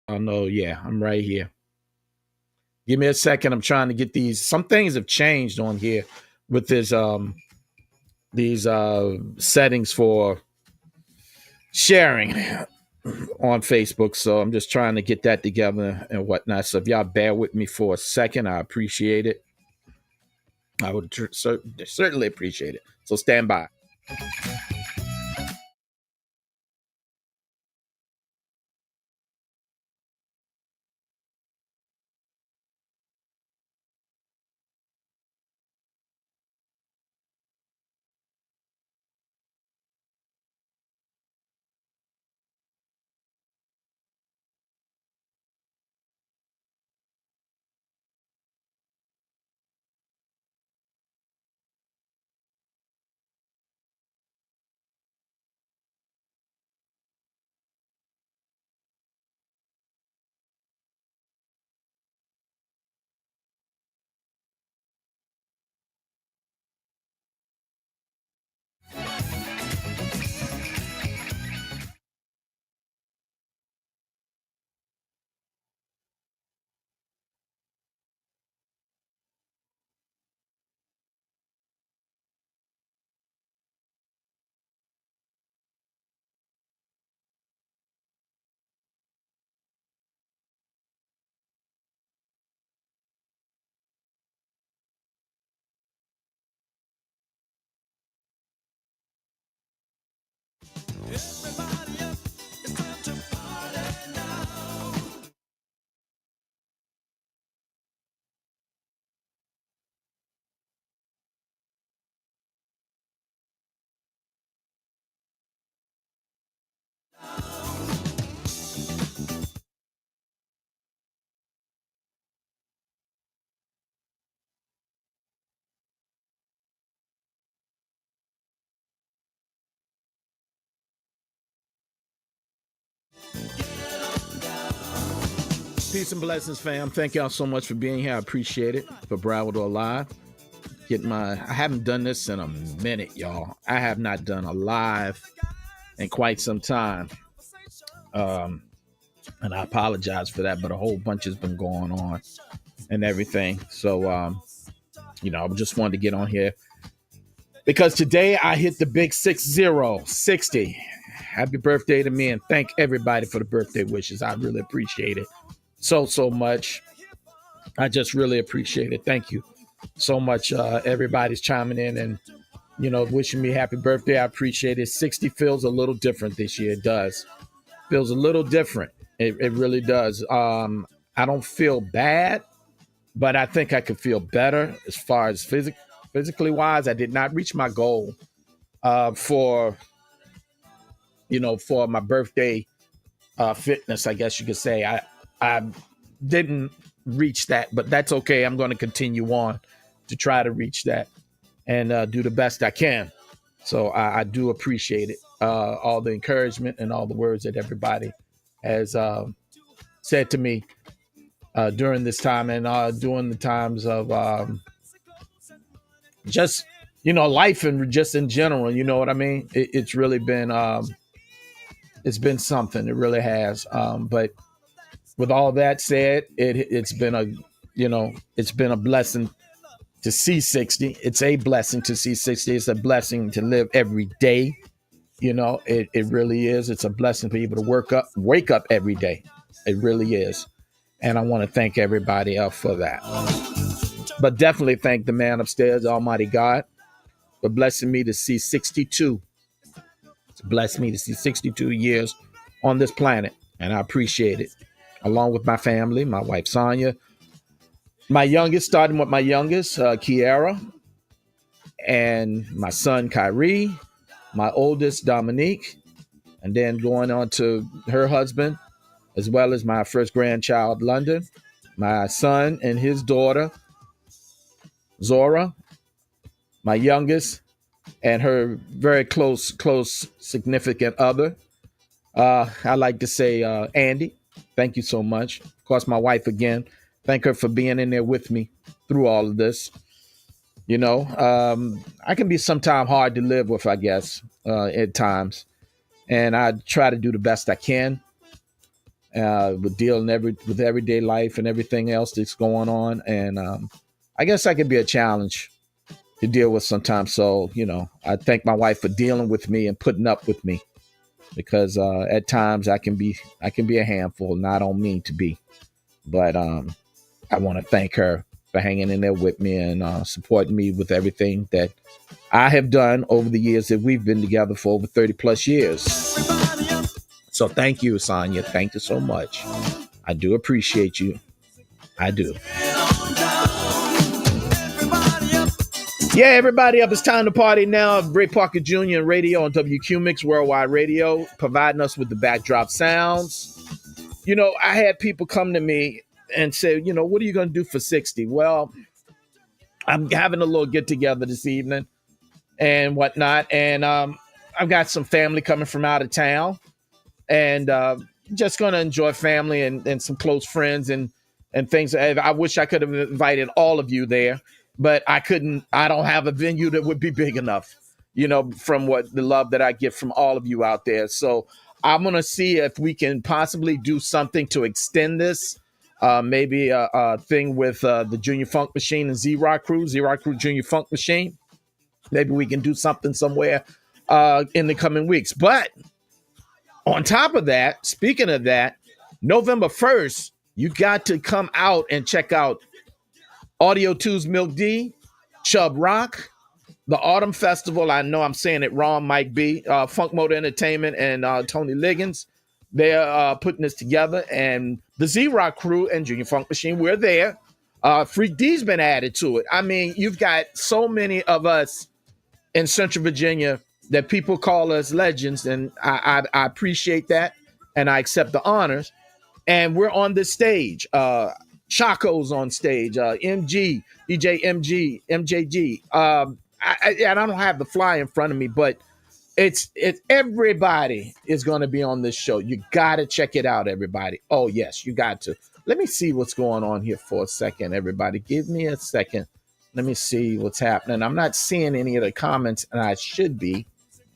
Oh no, yeah, I'm right here. Give me a second. I'm trying to get these. Some things have changed on here with this these settings for sharing on Facebook. So I'm just trying to get that together and whatnot. So if y'all bear with me for a second, I appreciate it. I would certainly appreciate it. So stand by. Peace and blessings, fam. Thank y'all so much for being here. I appreciate it. For Bravador Live. I haven't done this in a minute, y'all. I have not done a live in quite some time. Um, and I apologize for that, but a whole bunch has been going on and everything. So, I just wanted to get on here because today I hit the big 60. Happy birthday to me and thank everybody for the birthday wishes. I really appreciate it so much. I just really appreciate it. Thank you so much. Everybody's chiming in and, wishing me happy birthday. I appreciate it. 60 feels a little different this year. It does. Feels a little different. It really does. I don't feel bad, but I think I could feel better as far as physically wise. I did not reach my goal for for my birthday fitness. I guess you could say I didn't reach that, but that's okay. I'm going to continue on to try to reach that and do the best I can. So I do appreciate it, all the encouragement and all the words that everybody has said to me during this time and during the times of just life and just in general. You know what I mean? It's really been it's been something. It really has. But with all that said, it's been it's been a blessing to see 60. It's a blessing to see 60. It's a blessing to live every day. It really is. It's a blessing for people to wake up every day. It really is. And I want to thank everybody else for that. But definitely thank the man upstairs, Almighty God, for blessing me to see 62. It's blessed me to see 62 years on this planet. And I appreciate it. Along with my family, my wife, Sonia, my youngest, starting with my youngest, Kiara, and my son, Kyrie, my oldest, Dominique, and then going on to her husband, as well as my first grandchild, London, my son and his daughter, Zora, my youngest, and her very close, significant other. I like to say, Andy. Thank you so much. Of course, my wife again. Thank her for being in there with me through all of this. I can be sometimes hard to live with, I guess, at times. And I try to do the best I can. with dealing with everyday life and everything else that's going on. And I guess that could be a challenge to deal with sometimes. So, I thank my wife for dealing with me and putting up with me, because at times I can be a handful, and I don't mean to be. But I want to thank her for hanging in there with me and supporting me with everything that I have done over the years that we've been together for over 30 plus years. So thank you, Sonia. Thank you so much. I do appreciate you. I do. Yeah, everybody up. It's time to party now. Ray Parker Jr. and Radio on WQ Mix Worldwide Radio, providing us with the backdrop sounds. I had people come to me and say, what are you going to do for 60? Well, I'm having a little get together this evening and whatnot. And I've got some family coming from out of town, and just going to enjoy family and some close friends and things. I wish I could have invited all of you there, but I couldn't. I don't have a venue that would be big enough, from what the love that I get from all of you out there. So I'm going to see if we can possibly do something to extend this. Maybe a thing with the Junior Funk Machine and Z-Rock Crew Junior Funk Machine. Maybe we can do something somewhere in the coming weeks. But on top of that, speaking of that, November 1st, you got to come out and check out Audio 2's Milk D, Chubb Rock, the Autumn Festival. I know I'm saying it wrong, Mike B, Funk Motor Entertainment, and Tony Liggins. They're putting this together, and the Z-Rock Crew and Junior Funk Machine, we're there. Freak D's been added to it. I mean, you've got so many of us in Central Virginia that people call us legends, and I appreciate that, and I accept the honors. And we're on this stage. Chaco's on stage. MG, DJ MG, MJG. I don't have the fly in front of me, but it's everybody is going to be on this show. You got to check it out, everybody. Oh yes, you got to. Let me see what's going on here for a second, everybody. Give me a second. Let me see what's happening. I'm not seeing any of the comments, and I should be,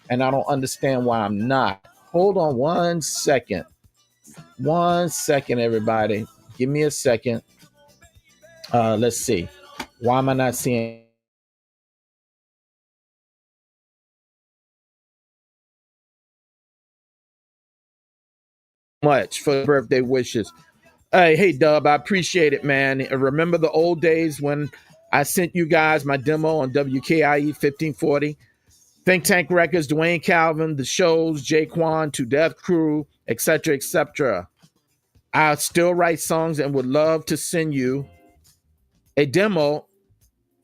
and I don't understand why I'm not. Hold on one second. One second, everybody. Give me a second. Let's see. Why am I not seeing much for birthday wishes? Hey, Dub, I appreciate it, man. Remember the old days when I sent you guys my demo on WKIE 1540, Think Tank Records, Dwayne Calvin, The Shows, Jaquan, To Death Crew, etc., etc. I still write songs and would love to send you a demo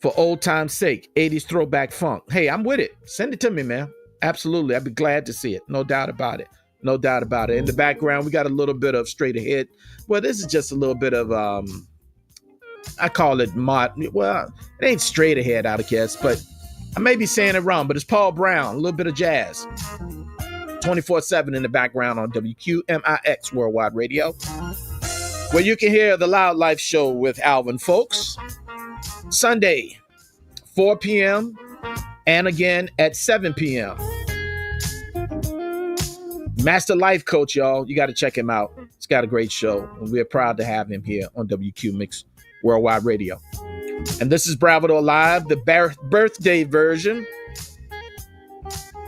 for old time's sake, 80s throwback funk. Hey, I'm with it. Send it to me, man. Absolutely. I'd be glad to see it. No doubt about it. No doubt about it. In the background, we got a little bit of Straight Ahead. Well, this is just a little bit of, I call it mod. Well, it ain't Straight Ahead, I guess, but I may be saying it wrong, but it's Paul Brown, a little bit of jazz. 24/7 in the background on WQMIX Worldwide Radio, where you can hear the Loud Life Show with Alvin Folks, Sunday, 4 p.m., and again at 7 p.m. Master Life Coach, y'all. You got to check him out. He's got a great show, and we're proud to have him here on WQ Mix Worldwide Radio. And this is Bravador Live, the birthday version.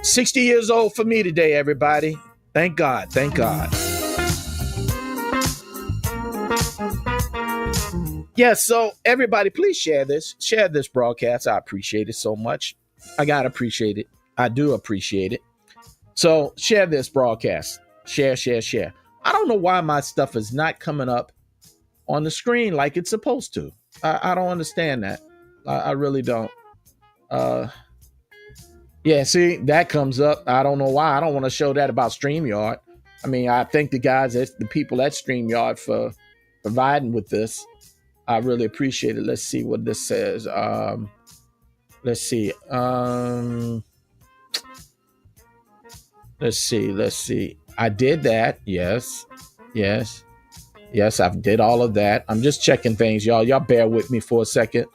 60 years old for me today, everybody. Thank God. Thank God. Yeah, so everybody, please share this. Share this broadcast. I appreciate it so much. I got to appreciate it. I do appreciate it. So share this broadcast. Share, share, share. I don't know why my stuff is not coming up on the screen like it's supposed to. I don't understand that. I really don't. Yeah, see, that comes up. I don't know why. I don't want to show that about StreamYard. I mean, I thank the people at StreamYard for providing with this. I really appreciate it. Let's see what this says. Let's see. Let's see. I did that. Yes. I did all of that. I'm just checking things, y'all. Y'all bear with me for a second.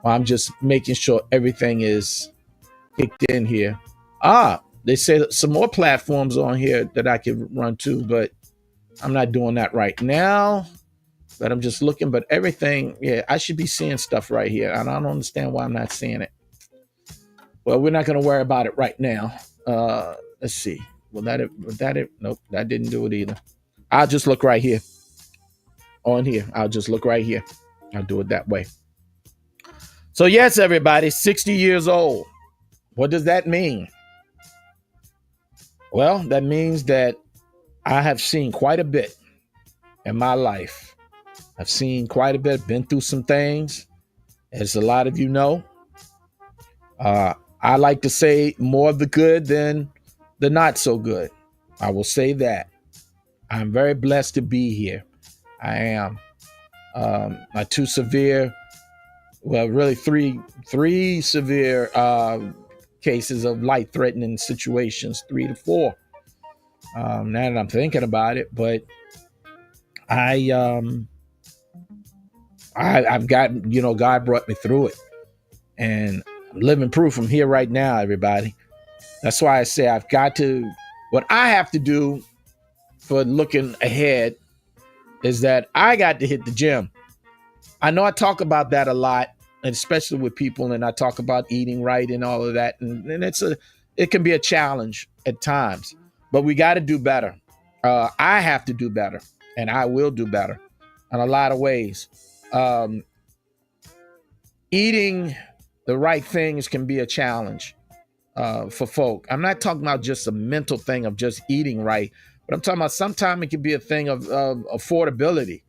I'm just making sure everything is kicked in here. They say some more platforms on here that I can run to, but I'm not doing that right now, but I'm just looking. But everything, yeah, I should be seeing stuff right here. And I don't understand why I'm not seeing it. Well, we're not going to worry about it right now. Let's see. Was that it? Was that it? Nope, that didn't do it either. I'll just look right here. On here. I'll just look right here. I'll do it that way. So, yes, everybody, 60 years old. What does that mean? Well, that means that I have seen quite a bit in my life. I've seen quite a bit, been through some things, as a lot of you know. I like to say more of the good than the not so good. I will say that. I'm very blessed to be here. I am. My two severe, well, really three severe cases of life-threatening situations, 3 to 4. Now that I'm thinking about it, but I've got, God brought me through it, and I'm living proof from here right now, everybody. That's why I say what I have to do for looking ahead is that I got to hit the gym. I know I talk about that a lot, and especially with people, and I talk about eating right and all of that, and it can be a challenge at times, but we got to do better. I have to do better, and I will do better in a lot of ways. Eating the right things can be a challenge for folk. I'm not talking about just a mental thing of just eating right, but I'm talking about sometimes it can be a thing of affordability.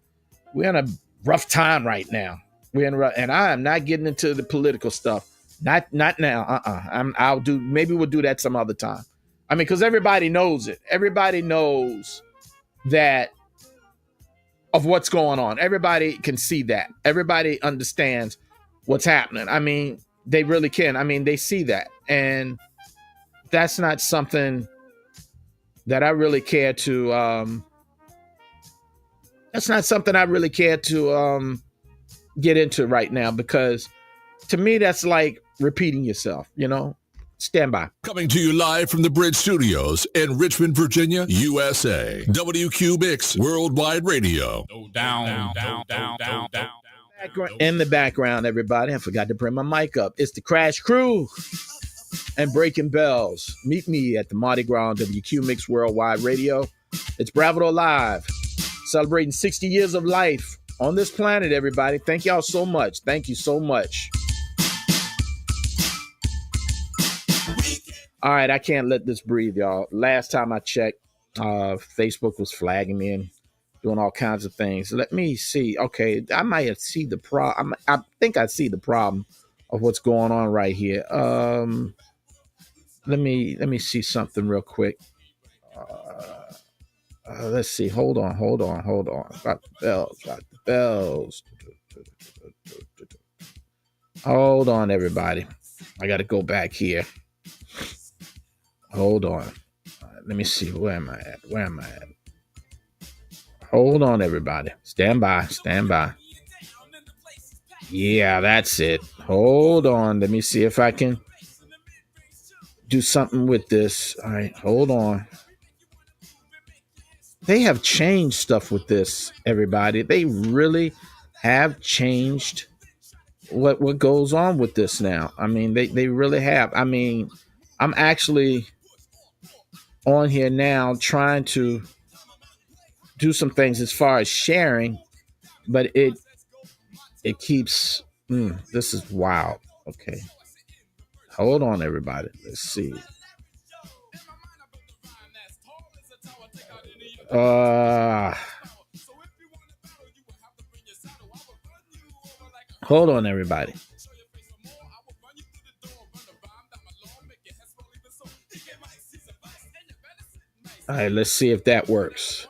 We're in a rough time right now. And I am not getting into the political stuff. Not now. Maybe we'll do that some other time. I mean, because everybody knows it. Everybody knows that of what's going on. Everybody can see that. Everybody understands what's happening. I mean, they really can. I mean, they see that. And that's not something that I really care to get into right now, because to me that's like repeating yourself. Stand by. Coming to you live from the Bridge Studios in Richmond, Virginia, USA. WQ Mix Worldwide Radio. Down. In the background, everybody, I forgot to bring my mic up. It's the Crash Crew and Breaking Bells. Meet me at the Mardi Gras on WQ Mix Worldwide Radio. It's Bravador Live, celebrating 60 years of life on this planet, everybody. Thank y'all so much. Thank you so much. All right, I can't let this breathe, y'all. Last time I checked, Facebook was flagging me and doing all kinds of things. Let me see. Okay, I might have seen the problem. I think I see the problem of what's going on right here. Let me see something real quick. Let's see. Hold on. Got the bells. Hold on, everybody. I got to go back here. Hold on. Let me see. Where am I at? Hold on, everybody. Stand by. Yeah, that's it. Hold on. Let me see if I can do something with this. All right, hold on. They have changed stuff with this, everybody. They really have changed what goes on with this now. I mean, they really have. I mean, I'm actually on here now trying to do some things as far as sharing, but it keeps this is wild. Okay, hold on, everybody. Let's see. Hold on, everybody. All right, let's see if that works.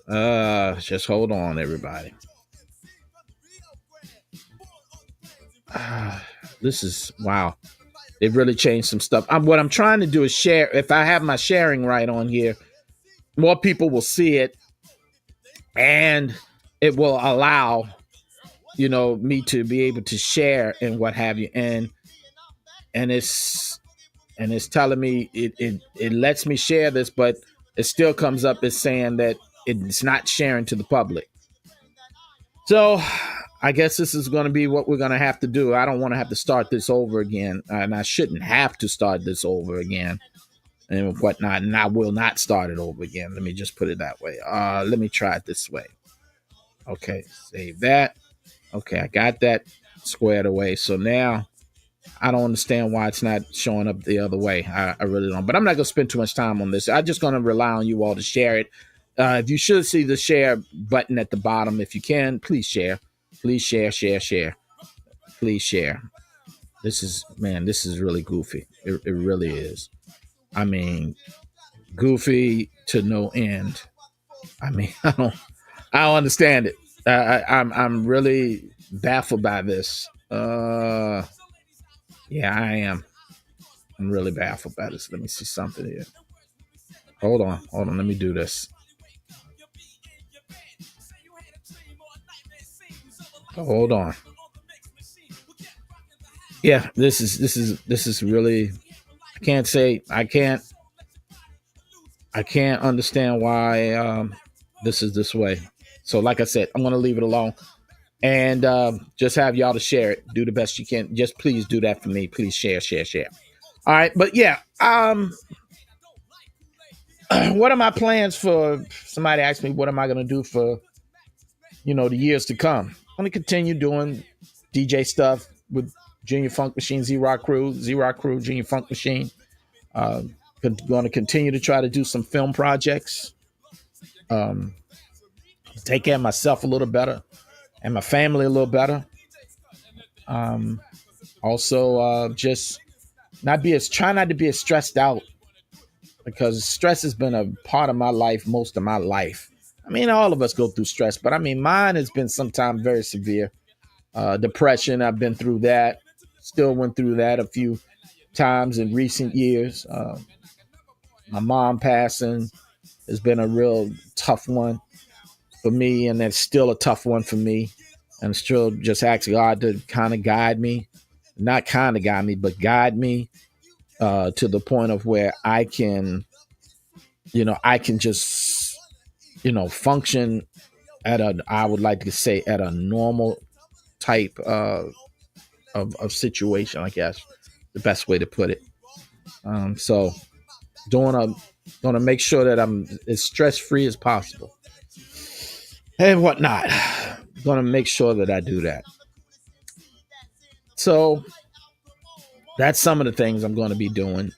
Just hold on, everybody. This is wow. They've really changed some stuff. What I'm trying to do is share. If I have my sharing right on here, more people will see it, and it will allow, me to be able to share and what have you. And it's telling me it lets me share this, but it still comes up as saying that it's not sharing to the public. So I guess this is going to be what we're going to have to do. I don't want to have to start this over again, and I shouldn't have to start this over again and whatnot. And I will not start it over again. Let me just put it that way. Let me try it this way. Okay, save that. Okay, I got that squared away. So now I don't understand why it's not showing up the other way. I really don't. But I'm not going to spend too much time on this. I'm just going to rely on you all to share it. If you should see the share button at the bottom, if you can, please share. Please share. Please share. This is really goofy. It really is. I mean, goofy to no end. I mean, I don't understand it. I'm really baffled by this. Yeah, I am. I'm really baffled by this. Let me see something here. Hold on. Let me do this. Hold on. Yeah, this is really. I can't understand why this is this way. So, like I said, I'm gonna leave it alone and just have y'all to share it. Do the best you can. Just please do that for me. Please share. All right, but yeah, what are my plans for? Somebody asked me, what am I gonna do for, the years to come? I'm gonna continue doing DJ stuff with Junior Funk Machine, Z-Rock Crew, Junior Funk Machine. Going to continue to try to do some film projects. Take care of myself a little better and my family a little better. Also, just try not to be as stressed out, because stress has been a part of my life most of my life. I mean, all of us go through stress, but I mean, mine has been sometimes very severe. Depression, I've been through that. Still went through that a few times in recent years. My mom passing has been a real tough one for me, and that's still a tough one for me. And still just ask God to kind of guide me, not kind of guide me, but guide me to the point of where I can just, function I would like to say at a normal type of situation, I guess, the best way to put it. So going to make sure that I'm as stress-free as possible and whatnot. Going to make sure that I do that. So that's some of the things I'm going to be doing.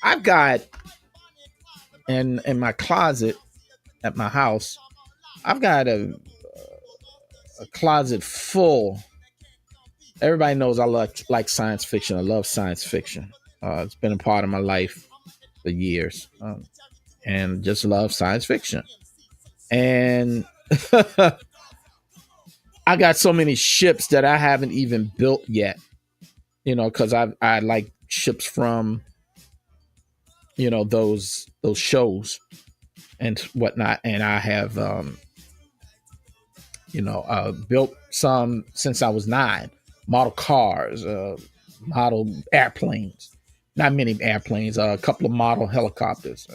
I've got in my closet at my house, I've got a closet full. Everybody knows I like science fiction. I love science fiction. It's been a part of my life for years, and just love science fiction. And I got so many ships that I haven't even built yet, because I like ships from, those shows and whatnot. And I have, built some since I was 9, model cars, model airplanes, not many airplanes, a couple of model helicopters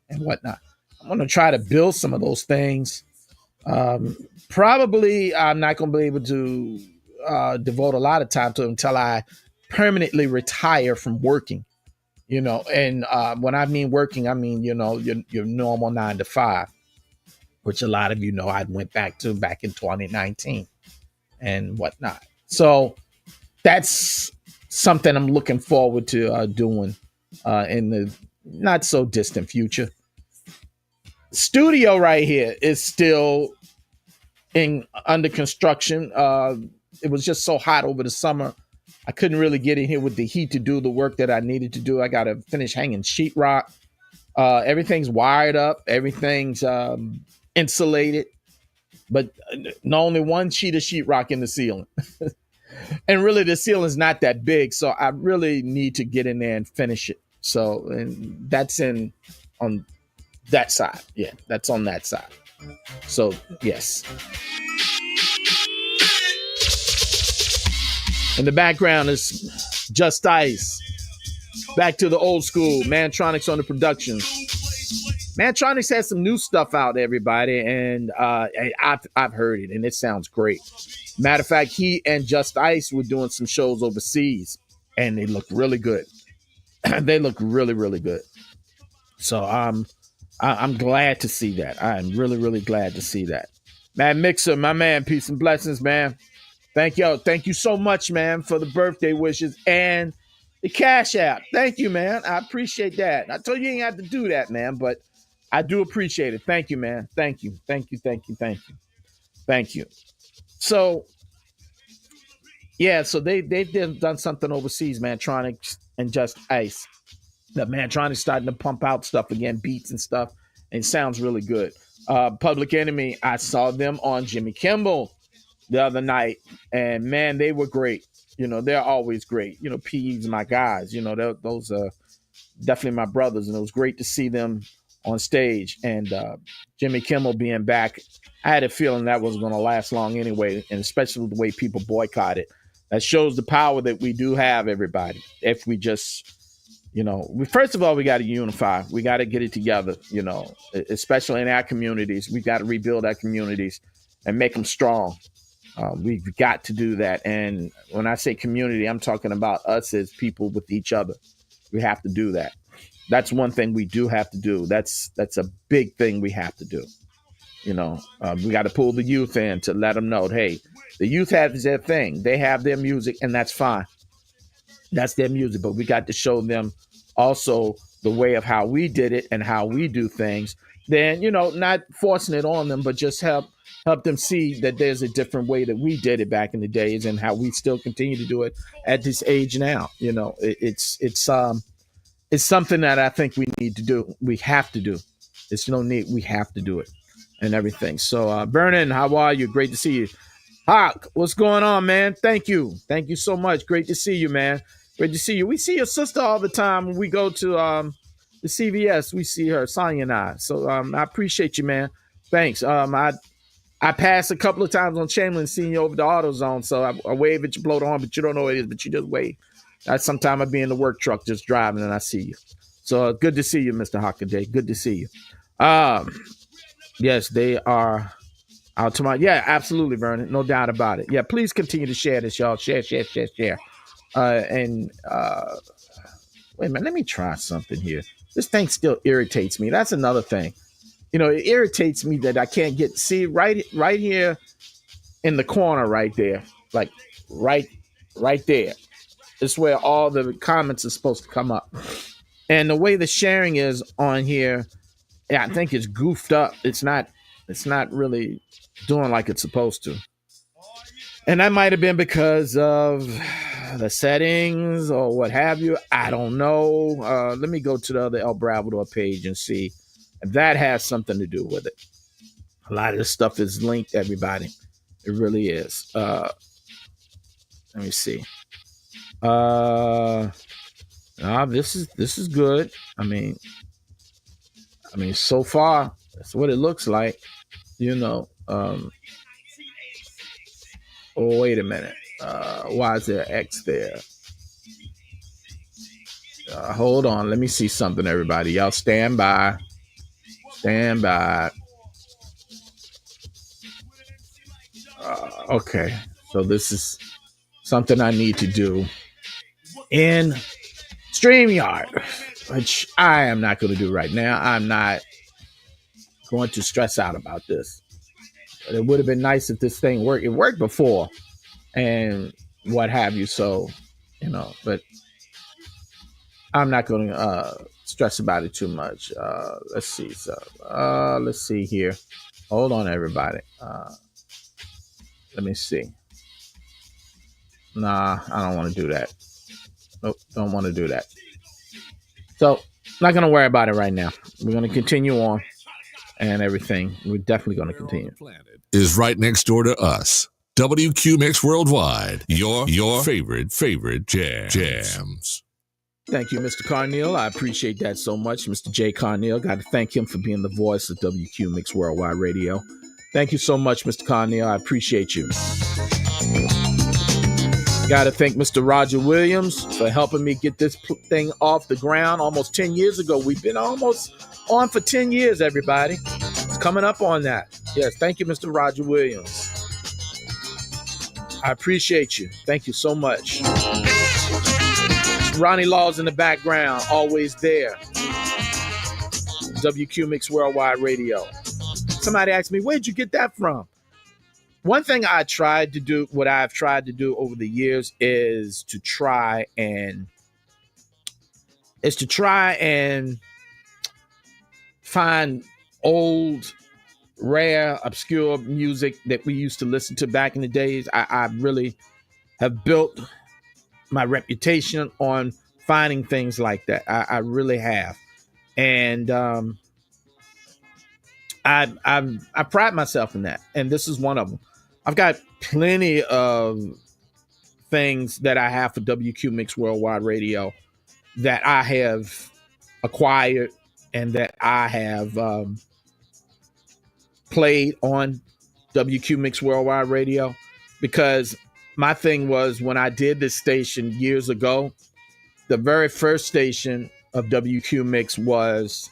and whatnot. I'm going to try to build some of those things. Probably I'm not going to be able to devote a lot of time to it until I permanently retire from working, and when I mean working, I mean, your normal 9 to 5, which a lot of I went back in 2019 and whatnot. So that's something I'm looking forward to doing in the not so distant future. Studio right here is still under construction. It was just so hot over the summer. I couldn't really get in here with the heat to do the work that I needed to do. I got to finish hanging sheetrock. Everything's wired up. Everything's insulated, but only one sheet of sheetrock in the ceiling. And really the ceiling's not that big, so I really need to get in there and finish it. So, and that's on that side. Yeah, that's on that side. So, yes. In the background is Just Ice. Back to the old school. Mantronics on the production. Mantronics has some new stuff out, everybody, and I've heard it, and it sounds great. Matter of fact, he and Just Ice were doing some shows overseas, and they look really good. They look really, really good. So I'm glad to see that. I'm really, really glad to see that. Man, Mixer, my man, peace and blessings, man. Thank you so much, man, for the birthday wishes and the Cash App. Thank you, man. I appreciate that. I told you ain't have to do that, man, but I do appreciate it. Thank you, man. Thank you. Thank you. Thank you. Thank you. Thank you. So yeah, so they've done something overseas, Mantronics and Just Ice. The Mantronics starting to pump out stuff again, beats and stuff, and it sounds really good. Public Enemy, I saw them on Jimmy Kimmel the other night, and man, they were great. You know, they're always great. You know, P's my guys. You know, those are definitely my brothers, and it was great to see them on stage. And Jimmy Kimmel being back, I had a feeling that wasn't going to last long anyway, and especially the way people boycott it. That shows the power that we do have, everybody. If we just, you know, first of all, we got to unify. We got to get it together, you know, especially in our communities. We got to rebuild our communities and make them strong. We've got to do that. And when I say community, I'm talking about us as people with each other. We have to do that. That's one thing we do have to do. That's a big thing we have to do. You know, we got to pull the youth in to let them know, hey, the youth has their thing. They have their music, and that's fine. That's their music. But we got to show them also the way of how we did it and how we do things. Then, you know, not forcing it on them, but just help them see that there's a different way that we did it back in the days and how we still continue to do it at this age now. You know, it's something that I think we need to do. We have to do. It's no need. We have to do it and everything. So, Vernon, how are you? Great to see you. Hawk, what's going on, man? Thank you. Thank you so much. Great to see you, man. Great to see you. We see your sister all the time when we go to the CVS. We see her, Sonya and I. So I appreciate you, man. Thanks. I passed a couple of times on Chamberlain seeing you over the AutoZone. So I wave at you, blow the horn, but you don't know what it is, but you just wave. Sometime I be in the work truck just driving and I see you. So good to see you, Mr. Hockaday. Good to see you. Yes, they are out tomorrow. Yeah, absolutely, Vernon. No doubt about it. Yeah, please continue to share this, y'all. Share. Wait a minute, let me try something here. This thing still irritates me. That's another thing. You know, it irritates me that I can't see right here in the corner right there. Like right there. It's where all the comments are supposed to come up. And the way the sharing is on here, yeah, I think it's goofed up. It's not really doing like it's supposed to. And that might have been because of the settings or what have you. I don't know. Let me go to the other El Bravador page and see if that has something to do with it. A lot of this stuff is linked, everybody. It really is. Let me see. This is good. I mean, so far, that's what it looks like. You know. Oh, wait a minute. Why is there X there? Hold on. Let me see something, everybody. Y'all stand by. Okay. So this is something I need to do in StreamYard, which I am not going to do right now. I'm not going to stress out about this. But it would have been nice if this thing worked. It worked before and what have you. So, you know, but I'm not going to stress about it too much. Let's see. So, let's see here. Hold on, everybody. Let me see. Nah, I don't want to do that. Nope, don't want to do that. So, not going to worry about it right now. We're going to continue on and everything. We're definitely going to continue. Is right next door to us. WQ Mix Worldwide. Your favorite jams. Thank you, Mr. Carneal. I appreciate that so much. Mr. J. Carneal. Got to thank him for being the voice of WQ Mix Worldwide Radio. Thank you so much, Mr. Carneal. I appreciate you. Got to thank Mr. Roger Williams for helping me get this thing off the ground almost 10 years ago. We've been almost on for 10 years, everybody. It's coming up on that. Yes, thank you, Mr. Roger Williams. I appreciate you. Thank you so much. Ronnie Law's in the background, always there. WQ Mix Worldwide Radio. Somebody asked me, where'd you get that from? One thing what I've tried to do over the years is to try and find old, rare, obscure music that we used to listen to back in the days. I really have built my reputation on finding things like that. I really have. And I pride myself in that. And this is one of them. I've got plenty of things that I have for WQ Mix Worldwide Radio that I have acquired and that I have played on WQ Mix Worldwide Radio, because my thing was, when I did this station years ago, the very first station of WQ Mix was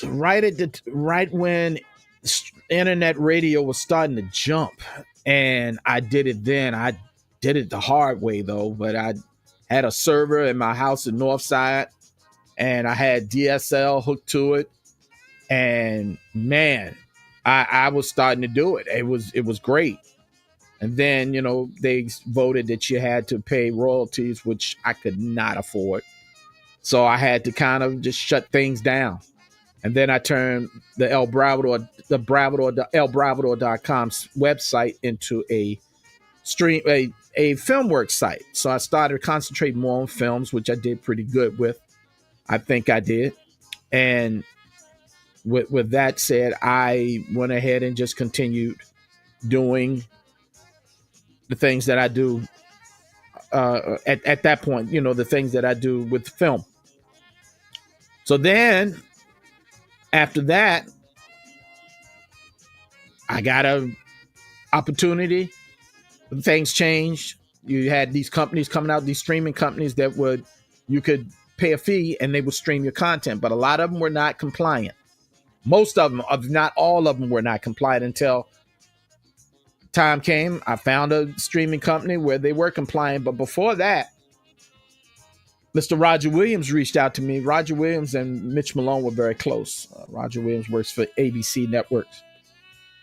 right when internet radio was starting to jump, and I did it then. I did it the hard way though, but I had a server in my house in Northside, and I had DSL hooked to it, and man, I was starting to do it. It was great. And then, they voted that you had to pay royalties, which I could not afford. So I had to kind of just shut things down. And then I turned the Bravador.com website into a Filmworks site. So I started concentrating more on films, which I did pretty good with. I think I did. And with that said, I went ahead and just continued doing the things that I do at that point, the things that I do with film. So then after that, I got an opportunity. Things changed. You had these companies coming out, these streaming companies you could pay a fee and they would stream your content, but a lot of them were not compliant. Most of them, if not all of them, were not compliant until time came. I found a streaming company where they were compliant, but before that, Mr. Roger Williams reached out to me. Roger Williams and Mitch Malone were very close. Roger Williams works for ABC Networks.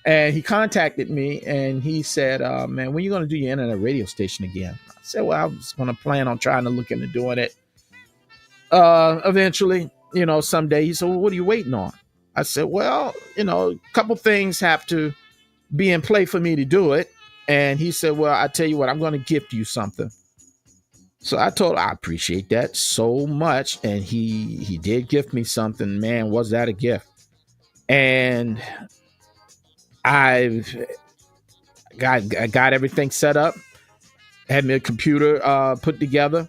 And he contacted me and he said, man, when are you going to do your internet radio station again? I said, well, I was going to plan on trying to look into doing it eventually, someday. He said, well, what are you waiting on? I said, well, a couple things have to be in play for me to do it. And he said, well, I tell you what, I'm going to gift you something. So I told him, I appreciate that so much. And he did gift me something. Man, was that a gift? And I got everything set up, had my computer put together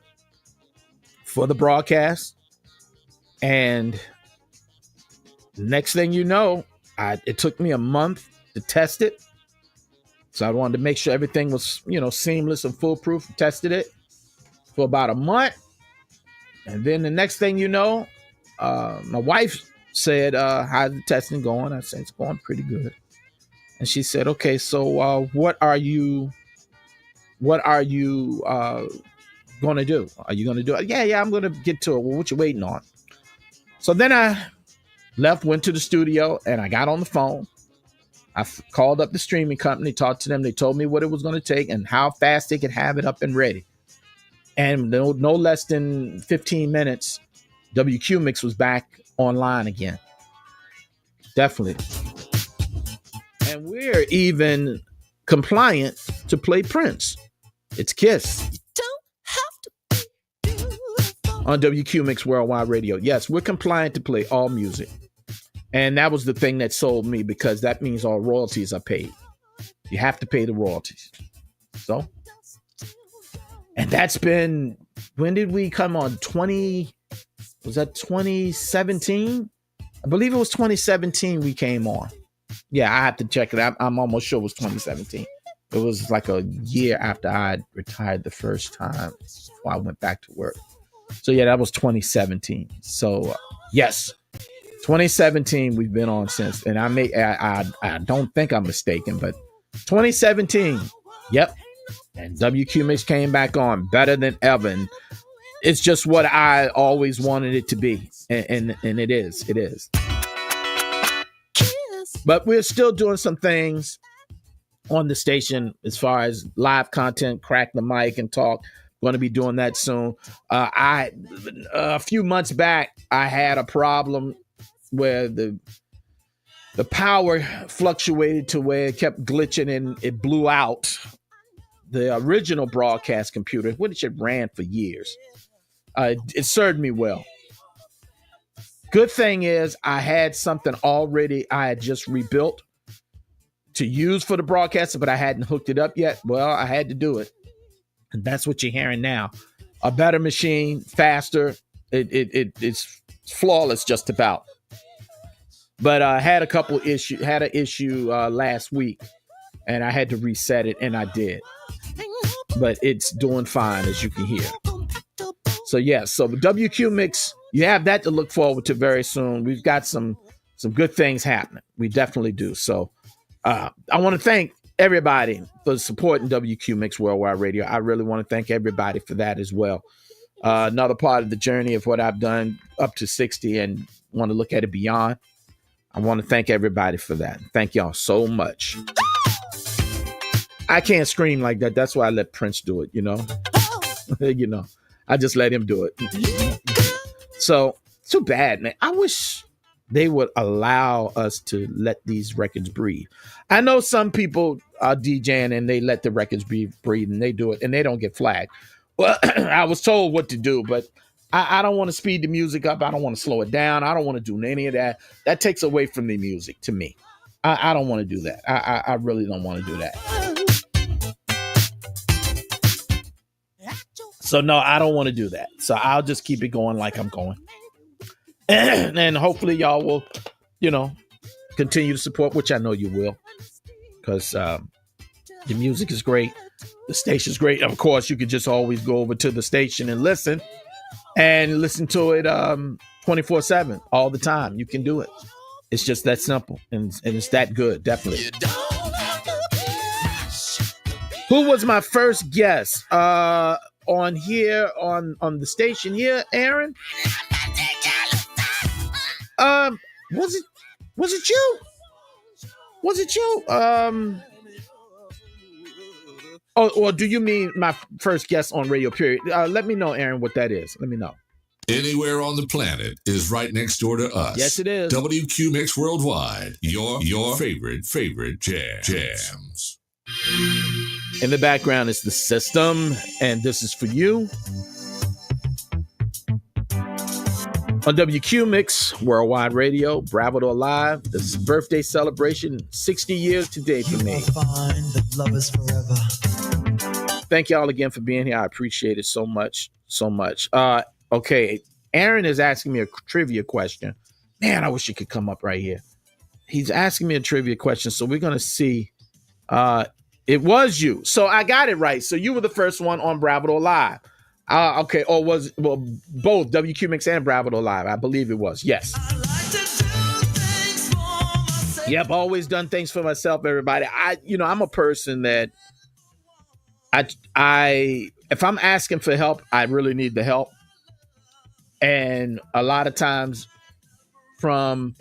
for the broadcast. And next thing you know, it took me a month to test it. So I wanted to make sure everything was, seamless and foolproof. Tested it for about a month. And then the next thing you know, my wife said, how's the testing going? I said, it's going pretty good. And she said, okay, so what are you going to do? Are you going to do it? Yeah, I'm going to get to it. Well, what you waiting on? So then I went to the studio, and I got on the phone. I called up the streaming company, talked to them. They told me what it was going to take and how fast they could have it up and ready. And no less than 15 minutes, WQ Mix was back online again. Definitely. And we're even compliant to play Prince. It's Kiss. On WQ Mix Worldwide Radio. Yes, we're compliant to play all music. And that was the thing that sold me, because that means all royalties are paid. You have to pay the royalties. So, and that's been, when did we come on? Was that 2017? I believe it was 2017 we came on. Yeah, I have to check it out. I'm almost sure it was 2017. It was like a year after I retired the first time before I went back to work. So yeah, that was 2017. So yes, 2017 we've been on since, and I don't think I'm mistaken, but 2017. Yep. And WQ Mix came back on better than ever. And it's just what I always wanted it to be. And it is. It is. But we're still doing some things on the station as far as live content, crack the mic and talk. Going to be doing that soon. A few months back, I had a problem where the power fluctuated to where it kept glitching and it blew out the original broadcast computer, which it ran for years. It served me well. Good thing is I had something already I had just rebuilt to use for the broadcaster, but I hadn't hooked it up yet. Well, I had to do it. And that's what you're hearing now. A better machine, faster. It's flawless just about. But I had an issue last week, and I had to reset it, and I did. But it's doing fine, as you can hear. So yeah, so the WQ Mix, you have that to look forward to very soon. We've got some good things happening. We definitely do. So I want to thank everybody for supporting WQ Mix Worldwide Radio. I really want to thank everybody for that as well. Another part of the journey of what I've done up to 60 and want to look at it beyond. I want to thank everybody for that. Thank y'all so much. I can't scream like that. That's why I let Prince do it, you know. You know, I just let him do it. So, too bad, man. I wish they would allow us to let these records breathe. I know some people are DJing and they let the records breathe and they do it and they don't get flagged. Well, I was told what to do, but I don't want to speed the music up. I don't want to slow it down. I don't want to do any of that. That takes away from the music to me. I don't want to do that. I really don't want to do that. So no, I don't want to do that. So I'll just keep it going like I'm going. And hopefully y'all will, continue to support, which I know you will. Because the music is great. The station's great. Of course, you could just always go over to the station and listen to it 24/7 all the time. You can do it. It's just that simple. And it's that good, definitely. Who was my first guest on here on the station here, Aaron? Was it you? Was it you? Or do you mean my first guest on radio, period? Let me know, Aaron, what that is. Let me know. Anywhere on the planet is right next door to us. Yes, it is. WQ Mix Worldwide, your favorite jams. In the background is the system, and this is for you. On WQ Mix Worldwide Radio, Bravador Live. This is birthday celebration, 60 years today for me. Thank y'all again for being here. I appreciate it so much. Okay, Aaron is asking me a trivia question. Man, I wish you could come up right here. He's asking me a trivia question, so we're going to see. It was you. So I got it right. So you were the first one on Bravador Live. Okay, or both WQ Mix and Bravador Live. I believe it was. Yes. Yep, always done things for myself, everybody. I'm a person that I if I'm asking for help, I really need the help. And a lot of times from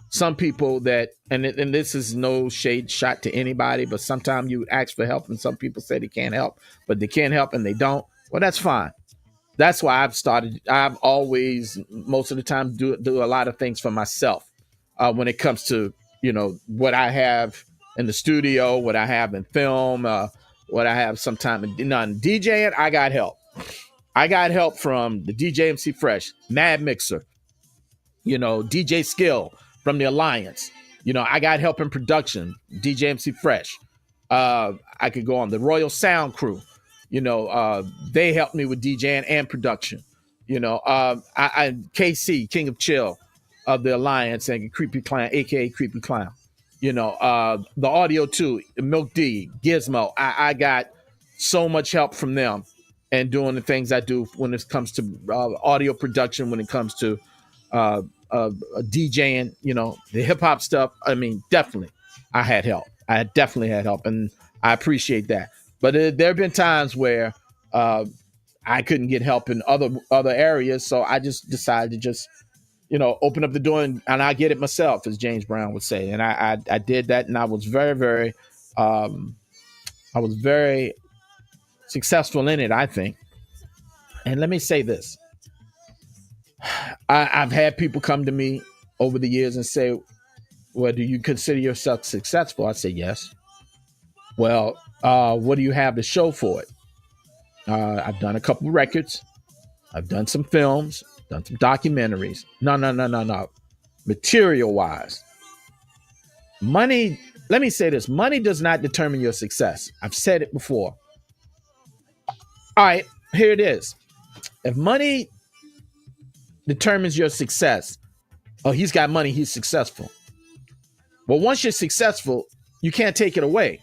some people that, and this is no shade shot to anybody, but sometimes you ask for help and some people say they can't help, but they can't help and they don't. Well, that's fine. That's why I've always, most of the time, do a lot of things for myself when it comes to, what I have in the studio, what I have in film, what I have sometime in DJing. I got help. I got help from the DJ MC Fresh, Mad Mixer, DJ Skill from the Alliance. I got help in production, DJ MC Fresh. I could go on the Royal Sound Crew. They helped me with DJing and production. I KC, King of Chill of the Alliance, and Creepy Clown, aka Creepy Clown. the audio too, Milk D, Gizmo. I got so much help from them and doing the things I do when it comes to audio production, when it comes to uh, DJing, the hip hop stuff. I mean, definitely, I had help. I definitely had help, and I appreciate that. But there have been times where I couldn't get help in other areas, so I just decided to just open up the door and I get it myself, as James Brown would say. And I did that, and I was very, very, I was very successful in it, I think. And let me say this: I've had people come to me over the years and say, "Well, do you consider yourself successful?" I say, "Yes." Well, what do you have to show for it? I've done a couple of records. I've done some films, done some documentaries. No. Material wise, money, let me say this: money does not determine your success. I've said it before. All right, here it is. If money determines your success, oh, he's got money, he's successful. Well, once you're successful, you can't take it away.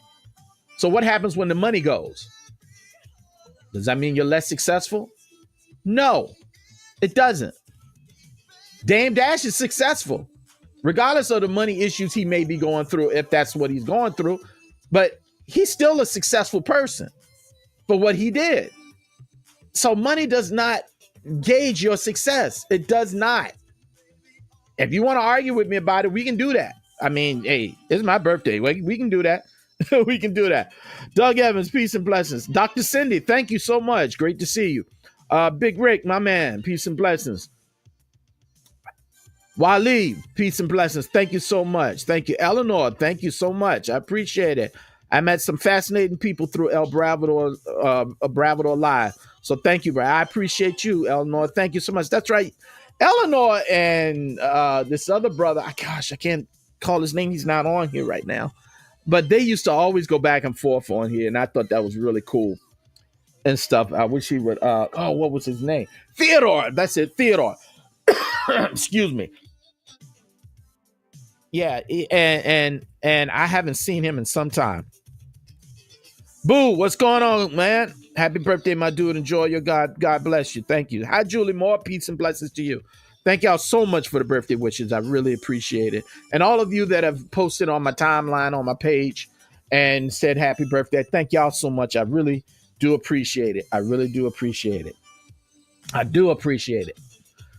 So what happens when the money goes? Does that mean you're less successful? No, it doesn't. Dame Dash is successful, regardless of the money issues he may be going through, if that's what he's going through. But he's still a successful person for what he did. So money does not gauge your success. It does not. If you want to argue with me about it, we can do that. I mean, hey, it's my birthday. We can do that. We can do that. Doug Evans, peace and blessings. Dr. Cindy, thank you so much. Great to see you. Big Rick, my man, peace and blessings. Waleed, peace and blessings. Thank you so much. Thank you. Eleanor, thank you so much. I appreciate it. I met some fascinating people through El Bravador, Bravador Live. So thank you, bro. I appreciate you, Eleanor. Thank you so much. That's right. Eleanor and this other brother, I can't call his name. He's not on here right now. But they used to always go back and forth on here, and I thought that was really cool and stuff. I wish he would, what was his name? Theodore. That's it, Theodore. Excuse me. Yeah, and I haven't seen him in some time. Boo, what's going on, man? Happy birthday, my dude. Enjoy your God bless you. Thank you. Hi, Julie Moore. Peace and blessings to you. Thank y'all so much for the birthday wishes. I really appreciate it. And all of you that have posted on my timeline, on my page, and said happy birthday, thank y'all so much. I really do appreciate it. I really do appreciate it. I do appreciate it.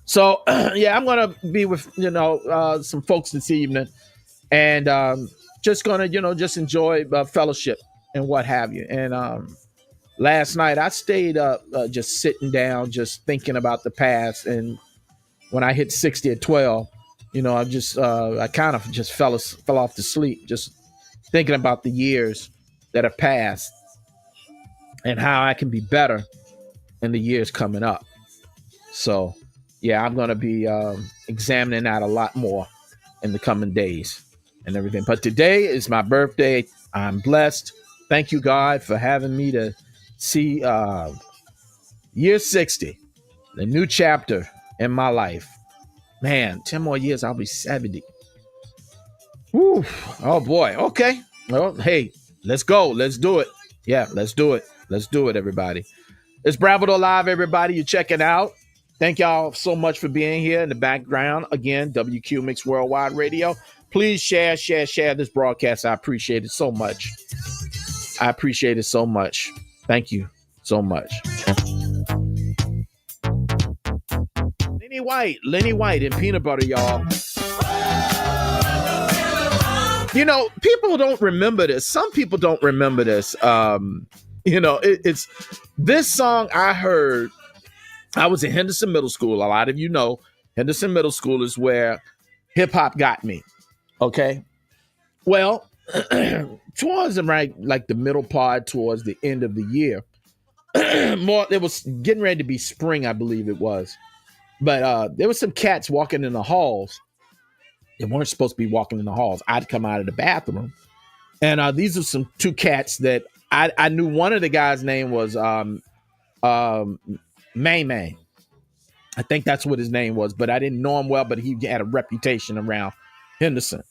So, yeah, I'm going to be with, some folks this evening, and just going to, just enjoy fellowship and what have you. And last night I stayed up just sitting down, just thinking about the past. And when I hit 60 at 12, I kind of just fell off to sleep, just thinking about the years that have passed and how I can be better in the years coming up. So, yeah, I'm going to be examining that a lot more in the coming days and everything. But today is my birthday. I'm blessed. Thank you, God, for having me to see year 60, the new chapter in my life. Man, 10 more years, I'll be 70. Woo. Oh, boy. Okay. Well, hey, let's go. Let's do it. Yeah, let's do it. Let's do it, everybody. It's Bravador Live, everybody. You're checking out. Thank y'all so much for being here in the background. Again, WQ Mix Worldwide Radio. Please share this broadcast. I appreciate it so much. I appreciate it so much. Thank you so much. Lenny White and Peanut Butter, y'all. People don't remember this. Some people don't remember this. It's this song I heard. I was in Henderson Middle School. A lot of you know Henderson Middle School is where hip hop got me. Okay. Well, towards the middle part, towards the end of the year, it was getting ready to be spring, I believe it was. But there was some cats walking in the halls. They weren't supposed to be walking in the halls. I'd come out of the bathroom. And these are some two cats that I knew. One of the guys' name was May. I think that's what his name was, but I didn't know him well, but he had a reputation around Henderson.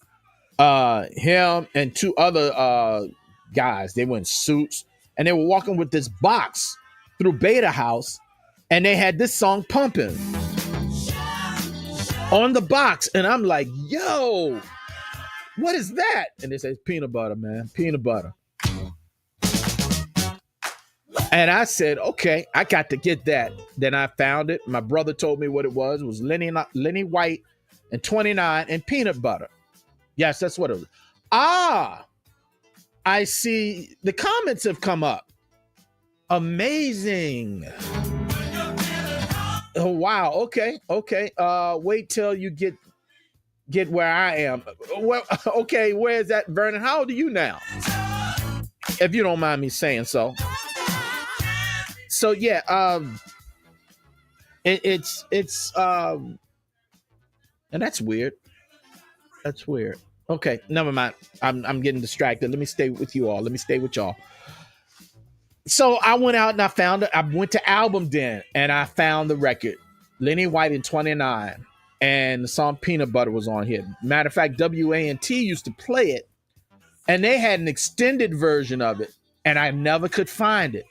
Him and two other guys, they were in suits and they were walking with this box through Beta House, and they had this song pumping on the box. And I'm like, yo, what is that? And they say, peanut butter, man, peanut butter. And I said, okay, I got to get that. Then I found it. My brother told me what it was. It was Lenny White and 29 and peanut butter. Yes, that's what it was. Ah, I see the comments have come up. Amazing. Oh, wow. Okay. Wait till you get where I am. Well, okay, where's that, Vernon? How old are you now? If you don't mind me saying so. So yeah, it's and that's weird. That's weird. Okay, never mind. I'm getting distracted. Let me stay with you all. Let me stay with y'all. So I went out and I found it. I went to Album Den and I found the record, Lenny White in 29, and the song Peanut Butter was on here. Matter of fact, WANT used to play it, and they had an extended version of it, and I never could find it.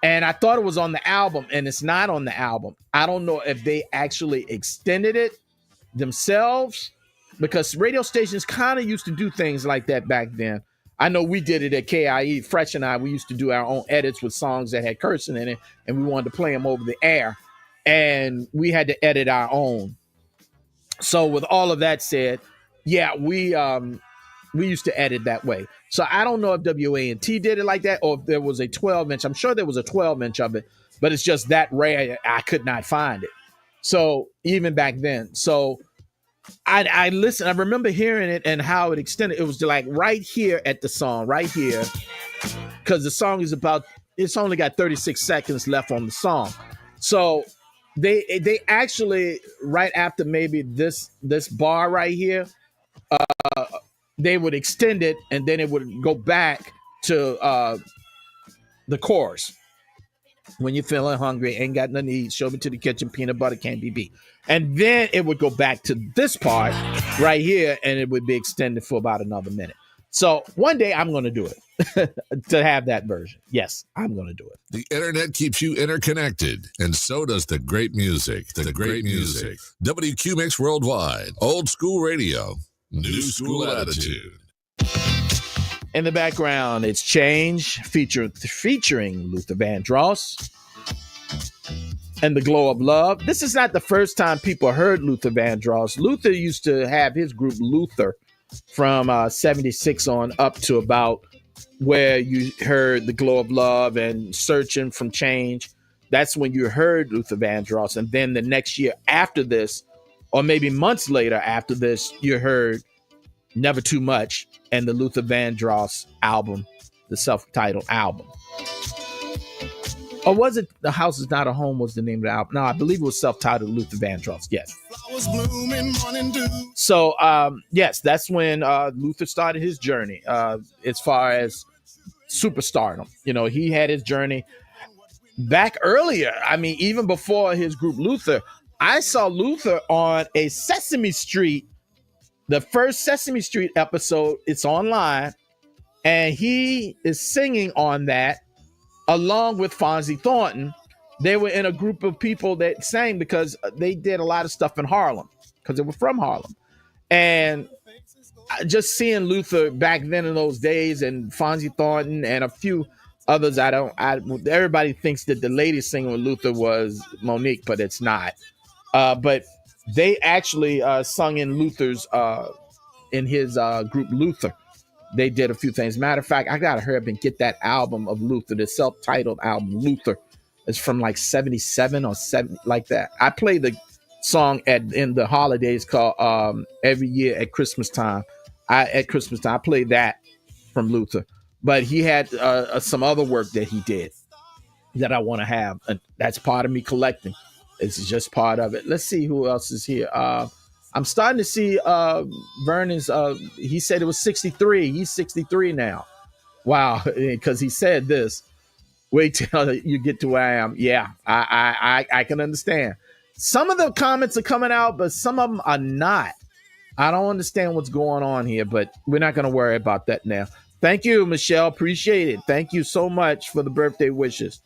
And I thought it was on the album, and it's not on the album. I don't know if they actually extended it themselves, because radio stations kind of used to do things like that back then. I know we did it at KIE. Fresh and I, we used to do our own edits with songs that had cursing in it, and we wanted to play them over the air, and we had to edit our own. So with all of that said, yeah, we used to edit that way. So I don't know if WANT did it like that, or if there was a 12-inch. I'm sure there was a 12-inch of it, but it's just that rare. I could not find it. So even back then, so I listened. I remember hearing it and how it extended. It was like right here at the song, right here, because the song is it's only got 36 seconds left on the song. So they actually, right after maybe this bar right here, they would extend it, and then it would go back to the chorus. When you're feeling hungry, ain't got nothing to eat, show me to the kitchen, peanut butter can't be beat. And then it would go back to this part right here, and it would be extended for about another minute. So one day I'm going to do it to have that version. Yes, I'm going to do it. The internet keeps you interconnected, and so does the great music. The great music. WQ Mix Worldwide. Old school radio. New school attitude. In the background, it's Change featuring Luther Vandross and The Glow of Love. This is not the first time people heard Luther Vandross. Luther used to have his group Luther from 76 on up to about where you heard The Glow of Love and Searching from Change. That's when you heard Luther Vandross. And then the next year after this, or maybe months later after this, you heard Never Too Much and the Luther Vandross album, the self-titled album. Or was it The House Is Not a Home was the name of the album? No, I believe it was self-titled Luther Vandross. Yes. So, yes, that's when Luther started his journey as far as superstardom. You know, he had his journey back earlier. I mean, even before his group Luther, I saw Luther on a Sesame Street. The first Sesame Street episode, it's online, and he is singing on that along with Fonzie Thornton. They were in a group of people that sang because they did a lot of stuff in Harlem because they were from Harlem. And just seeing Luther back then in those days, and Fonzie Thornton and a few others, everybody thinks that the lady singing with Luther was Monique, but it's not. But they actually sung in Luther's, in his group Luther. They did a few things. Matter of fact, I gotta hurry up and get that album of Luther, the self-titled album Luther. It's from like 77 or 70, like that. I play the song in the holidays called every year at Christmas time. I play that from Luther. But he had some other work that he did that I want to have. And that's part of me collecting. It's just part of it. Let's see who else is here. I'm starting to see Vernon's. He said it was 63. He's 63 now. Wow, because he said this. Wait till you get to where I am. Yeah, I can understand. Some of the comments are coming out, but some of them are not. I don't understand what's going on here, but we're not going to worry about that now. Thank you, Michelle. Appreciate it. Thank you so much for the birthday wishes.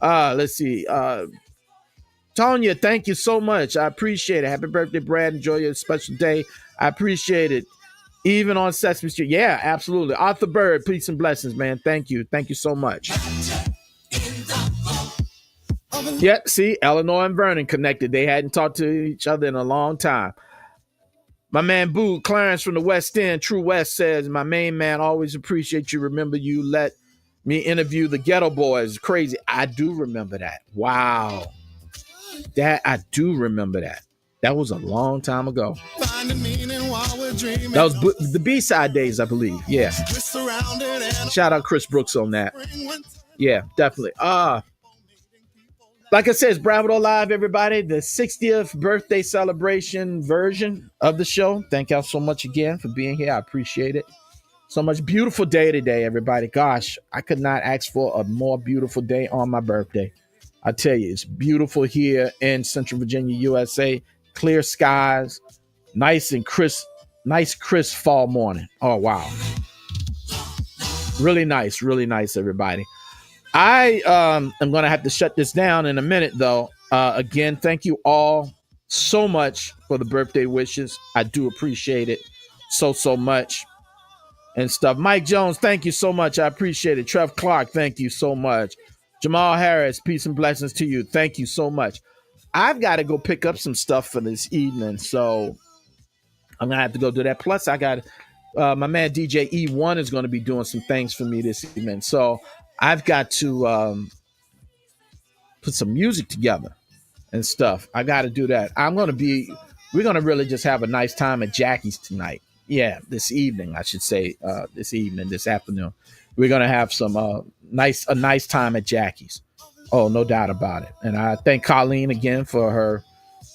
Let's see. Tonya, thank you so much. I appreciate it. Happy birthday, Brad. Enjoy your special day. I appreciate it. Even on Sesame Street. Yeah, absolutely. Arthur Bird, peace and blessings, man. Thank you. Thank you so much. Yep, see, Eleanor and Vernon connected. They hadn't talked to each other in a long time. My man Boo Clarence from the West End, True West, says, my main man, always appreciate you. Remember you let me interview the Ghetto Boys. Crazy. I do remember that. Wow. That I do remember that. That was a long time ago. That was the B-side days, I believe. Yeah. Shout out Chris Brooks on that. Yeah, definitely. Like I said, it's Bravador Live, everybody. The 60th birthday celebration version of the show. Thank y'all so much again for being here. I appreciate it. So much beautiful day today, everybody. Gosh, I could not ask for a more beautiful day on my birthday. I tell you, it's beautiful here in Central Virginia, USA. Clear skies, nice crisp fall morning. Oh, wow. Really nice, everybody. I am going to have to shut this down in a minute, though. Again, thank you all so much for the birthday wishes. I do appreciate it so much and stuff. Mike Jones, thank you so much. I appreciate it. Trev Clark, thank you so much. Jamal Harris, peace and blessings to you. Thank you so much. I've got to go pick up some stuff for this evening, so I'm going to have to go do that. Plus, I got my man DJ E1 is going to be doing some things for me this evening, so I've got to put some music together and stuff. I got to do that. We're going to really just have a nice time at Jackie's tonight. Yeah, this evening, I should say, this afternoon. We're going to have a nice time at Jackie's. Oh, no doubt about it. And I thank Colleen again for her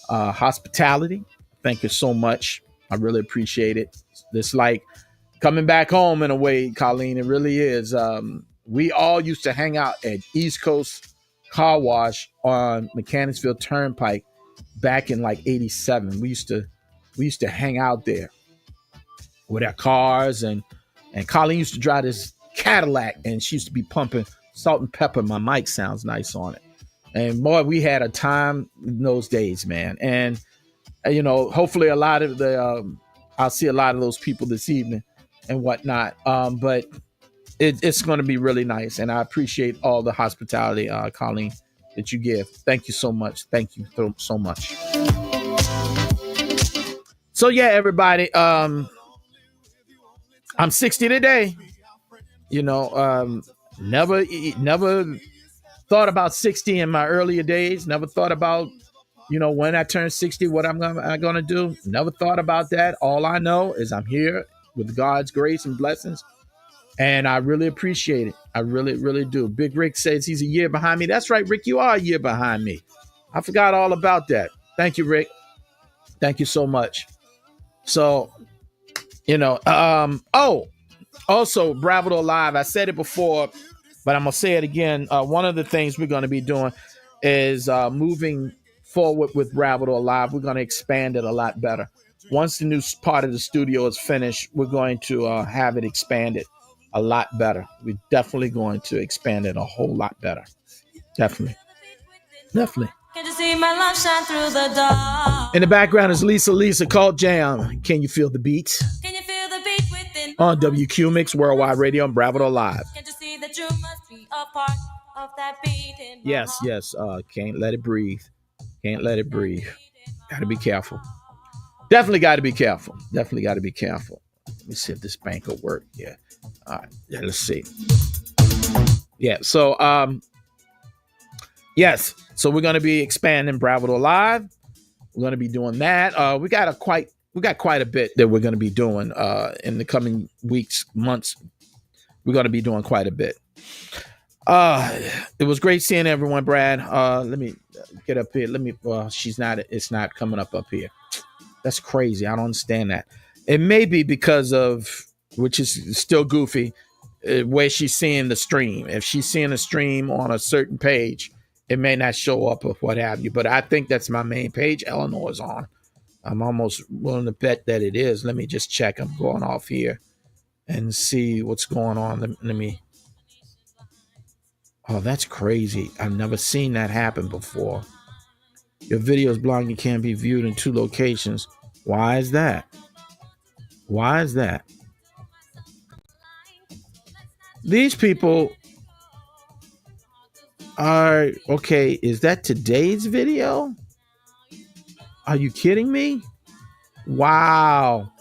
hospitality. Thank you so much. I really appreciate it. It's like coming back home in a way, Colleen. It really is. We all used to hang out at East Coast Car Wash on Mechanicsville Turnpike back in like '87. We used to hang out there with our cars, and Colleen used to drive this Cadillac, and she used to be pumping salt and pepper. My mic sounds nice on it. And boy, we had a time in those days, man. And hopefully a lot of I'll see a lot of those people this evening and whatnot. But it's going to be really nice, and I appreciate all the hospitality, Colleen, that you give. Thank you so much. Thank you so much. So yeah, everybody, I'm 60 today. Never thought about 60 in my earlier days. Never thought about, when I turn 60, what I'm gonna do. Never thought about that. All I know is I'm here with God's grace and blessings. And I really appreciate it. I really, really do. Big Rick says he's a year behind me. That's right, Rick. You are a year behind me. I forgot all about that. Thank you, Rick. Thank you so much. So, also Bravador Live. I said it before, but I'm going to say it again. One of the things we're going to be doing is moving forward with Bravador Live. We're going to expand it a lot better. Once the new part of the studio is finished, we're going to have it expanded a lot better. We're definitely going to expand it a whole lot better. Definitely. Can you see my love shine through the dark? In the background is Lisa Cult Jam. Can you feel the beat? Can you feel the beat within on WQ Mix Worldwide Radio and Bravador Live? Can't you see that you must be a part of that beat in my heart? Can't let it breathe. Gotta be careful. Definitely got to be careful. Let me see if this bank will work. Yeah. All right. Yeah, let's see. Yeah. So, yes. So we're going to be expanding Bravador Live. We're going to be doing that. We got quite a bit that we're going to be doing in the coming weeks, months. We're going to be doing quite a bit. It was great seeing everyone, Brad. Let me get up here. It's not coming up here. That's crazy. I don't understand that. It may be because of, which is still goofy, where she's seeing the stream. If she's seeing a stream on a certain page, it may not show up or what have you. But I think that's my main page Eleanor's on. I'm almost willing to bet that it is. Let me just check. I'm going off here and see what's going on. Let me. Oh, that's crazy. I've never seen that happen before. Your video is blocked and can't be viewed in 2 locations. Why is that? Why is that? These people are okay. Is that today's video? Are you kidding me? Wow.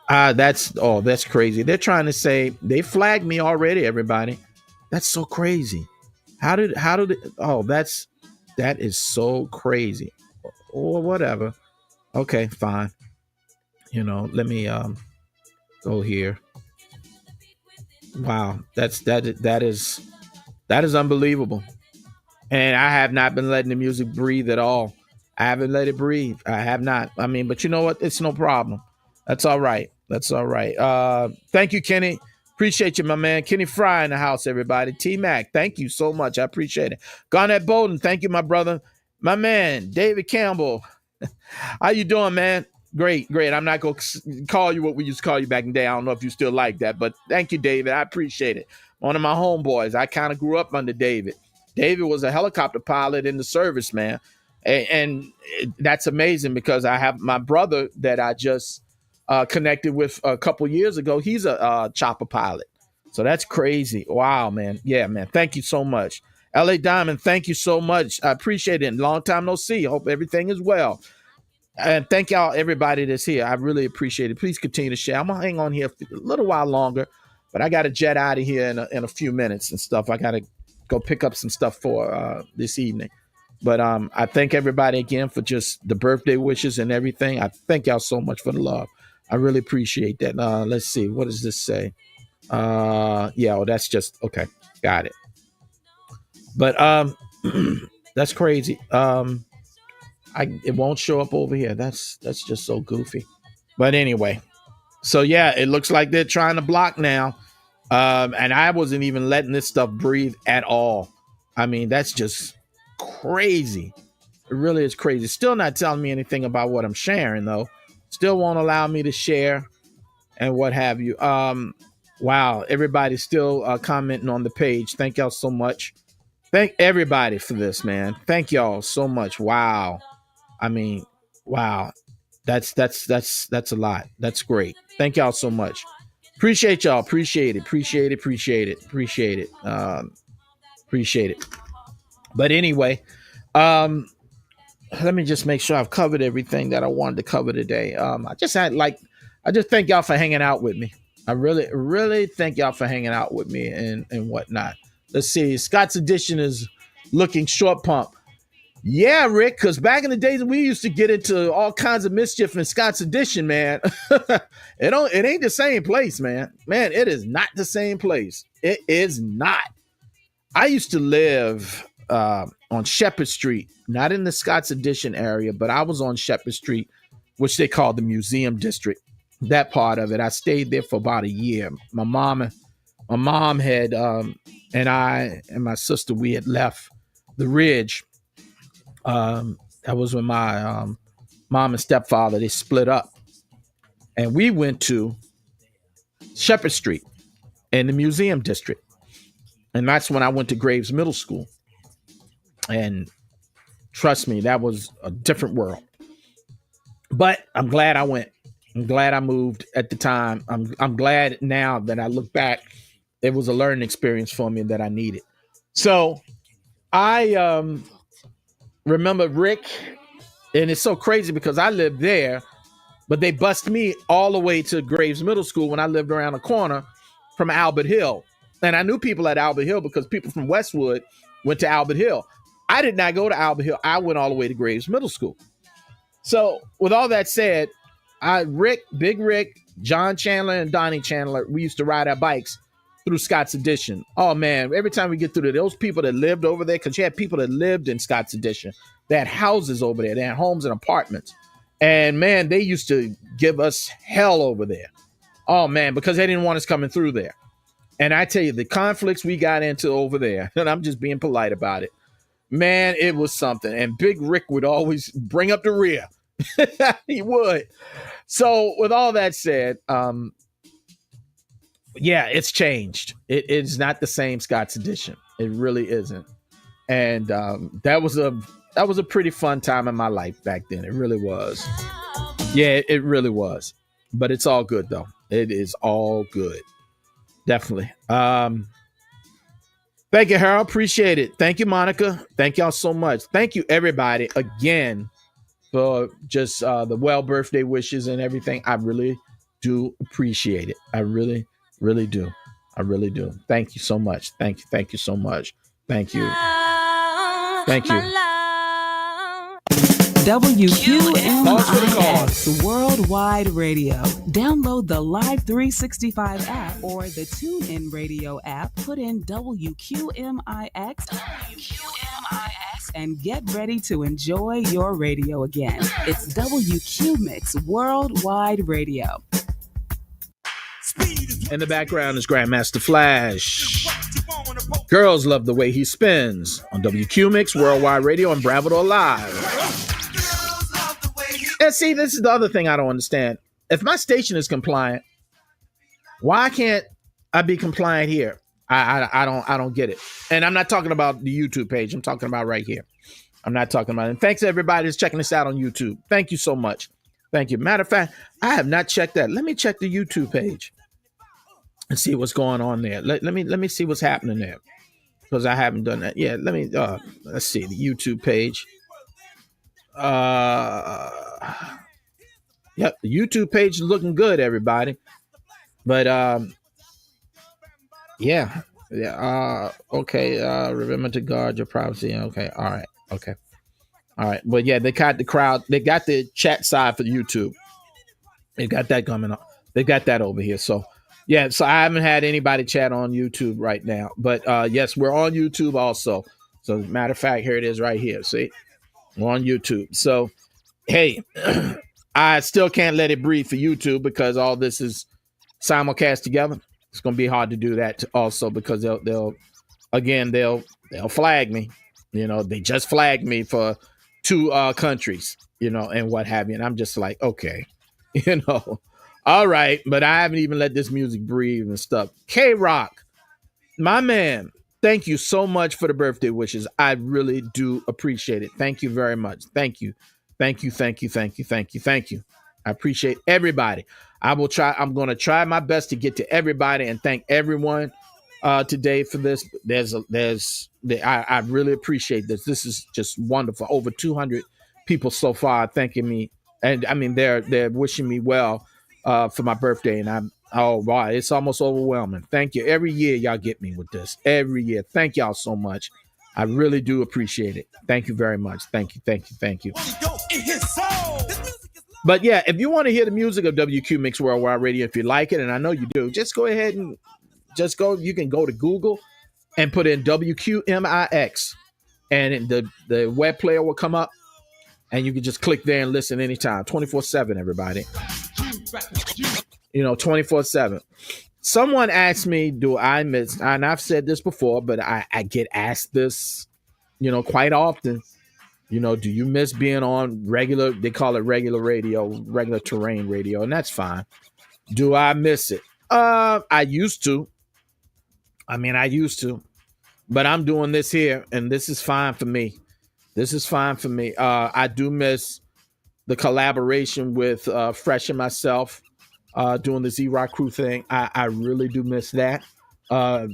That's crazy. They're trying to say they flagged me already, everybody. That's so crazy. That is so crazy. Or whatever. Okay, fine. Let me go here. Wow, that is unbelievable. And I have not been letting the music breathe at all. I haven't let it breathe. I have not. I mean, but you know what? It's no problem. That's all right. That's all right. Thank you, Kenny. Appreciate you, my man. Kenny Fry in the house, everybody. T Mac, thank you so much. I appreciate it. Garnett Bolden, thank you, my brother. My man, David Campbell. How you doing, man? Great, great. I'm not going to call you what we used to call you back in the day. I don't know if you still like that, but thank you, David. I appreciate it. One of my homeboys. I kind of grew up under David. David was a helicopter pilot in the service, man. And that's amazing because I have my brother that I just connected with a couple years ago. He's a chopper pilot. So that's crazy. Wow, man. Yeah, man. Thank you so much. LA Diamond, thank you so much. I appreciate it. Long time no see. Hope everything is well. And thank y'all, everybody that's here. I really appreciate it. Please continue to share. I'm going to hang on here for a little while longer, but I got to jet out of here in a few minutes and stuff. I got to go pick up some stuff for this evening. But I thank everybody again for just the birthday wishes and everything. I thank y'all so much for the love. I really appreciate that. Let's see. What does this say? That's just okay. Got it. But that's crazy. It won't show up over here. That's just so goofy. But anyway, so yeah, it looks like they're trying to block now. And I wasn't even letting this stuff breathe at all. I mean, that's just crazy. It really is crazy. Still not telling me anything about what I'm sharing though. Still won't allow me to share and what have you. Wow, everybody's still commenting on the page. Thank y'all so much. Thank everybody for this, man. Thank y'all so much. Wow. I mean, wow. That's a lot. That's great. Thank y'all so much. Appreciate y'all. Appreciate it. Appreciate it. Appreciate it. Appreciate it. Appreciate it. But anyway, let me just make sure I've covered everything that I wanted to cover today. I just thank y'all for hanging out with me. I really, really thank y'all for hanging out with me and whatnot. Let's see. Scott's Edition is looking short pump. Yeah, Rick, because back in the days we used to get into all kinds of mischief in Scott's Edition, man. It ain't the same place, man. Man, it is not the same place. It is not. I used to live on Shepherd Street, not in the Scott's Edition area, but I was on Shepherd Street, which they call the Museum District. That part of it, I stayed there for about a year. My mom had and I and my sister, we had left the Ridge. That was when my mom and stepfather, they split up, and we went to Shepherd Street in the Museum District, and that's when I went to Graves Middle School. And trust me, that was a different world. But I'm glad I went. I'm glad I moved at the time. I'm glad now that I look back, it was a learning experience for me that I needed. So I remember Rick, and it's so crazy because I lived there, but they bused me all the way to Graves Middle School when I lived around the corner from Albert Hill. And I knew people at Albert Hill because people from Westwood went to Albert Hill. I did not go to Albert Hill. I went all the way to Graves Middle School. So with all that said, Big Rick, John Chandler, and Donnie Chandler, we used to ride our bikes through Scott's Edition. Oh man, every time we get through there, those people that lived over there, because you had people that lived in Scott's Edition, they had houses over there, they had homes and apartments. And man, they used to give us hell over there. Oh man, because they didn't want us coming through there. And I tell you, the conflicts we got into over there, and I'm just being polite about it. Man, it was something. And Big Rick would always bring up the rear. He would. So with all that said, yeah, it's changed. It's not the same Scott's edition. It really isn't. And that was a pretty fun time in my life back then. It really was. Yeah, it really was. But it's all good though. It is all good. Definitely. Thank you, Harold. Appreciate it. Thank you, Monica. Thank y'all so much. Thank you, everybody, again for just the well birthday wishes and everything. I really do appreciate it. I really, really do. I really do. Thank you so much. Thank you. Thank you so much. Thank you. Thank you. WQMIX Worldwide Radio. Download the Live 365 app or the TuneIn Radio app. Put in WQMIX and get ready to enjoy your radio again. It's WQMix Worldwide Radio. In the background is Grandmaster Flash. Girls love the way he spins on WQMix Worldwide Radio and Bravador Live. And see, this is the other thing I don't understand. If my station is compliant, why can't I be compliant here? I don't get it. And I'm not talking about the YouTube page. I'm talking about right here. I'm not talking about it. And thanks to everybody that's checking us out on YouTube. Thank you so much. Thank you. Matter of fact, I have not checked that. Let me check the YouTube page and see what's going on there. Let me see what's happening there, because I haven't done that. Yeah, let's see the YouTube page. Yep, the YouTube page is looking good, everybody. But okay. Remember to guard your privacy. Okay, all right, okay, all right. But yeah, they got the crowd. They got the chat side for YouTube. They got that coming up. They got that over here. So yeah, so I haven't had anybody chat on YouTube right now. But yes, we're on YouTube also. So as a matter of fact, here it is right here. See, we're on YouTube. So hey, I still can't let it breathe for YouTube because all this is simulcast together. It's going to be hard to do that also because they'll flag me. You know, they just flagged me for 2 countries, you know, and what have you. And I'm just like, okay, you know, all right. But I haven't even let this music breathe and stuff. K-Rock, my man, thank you so much for the birthday wishes. I really do appreciate it. Thank you very much. Thank you. Thank you. Thank you. Thank you. Thank you. Thank you. I appreciate everybody. I'm going to try my best to get to everybody and thank everyone today for this. I really appreciate this. This is just wonderful. Over 200 people so far thanking me. And I mean, they're wishing me well for my birthday. And oh, wow, it's almost overwhelming. Thank you. Every year y'all get me with this. Every year. Thank y'all so much. I really do appreciate it. Thank you very much. Thank you. Thank you. Thank you. But yeah, if you want to hear the music of WQ Mix Worldwide Radio, if you like it, and I know you do, just go ahead and you can go to Google and put in WQMIX and the web player will come up and you can just click there and listen anytime, 24/7, everybody. You know, 24/7. Someone asked me, do I miss, and I've said this before, but I get asked this, you know, quite often. You know, do you miss being on regular, they call it regular radio, regular terrain radio, and that's fine. Do I miss it? I used to. But I'm doing this here, and this is fine for me. I do miss the collaboration with Fresh and myself doing the Z-Rock Crew thing. I really do miss that. But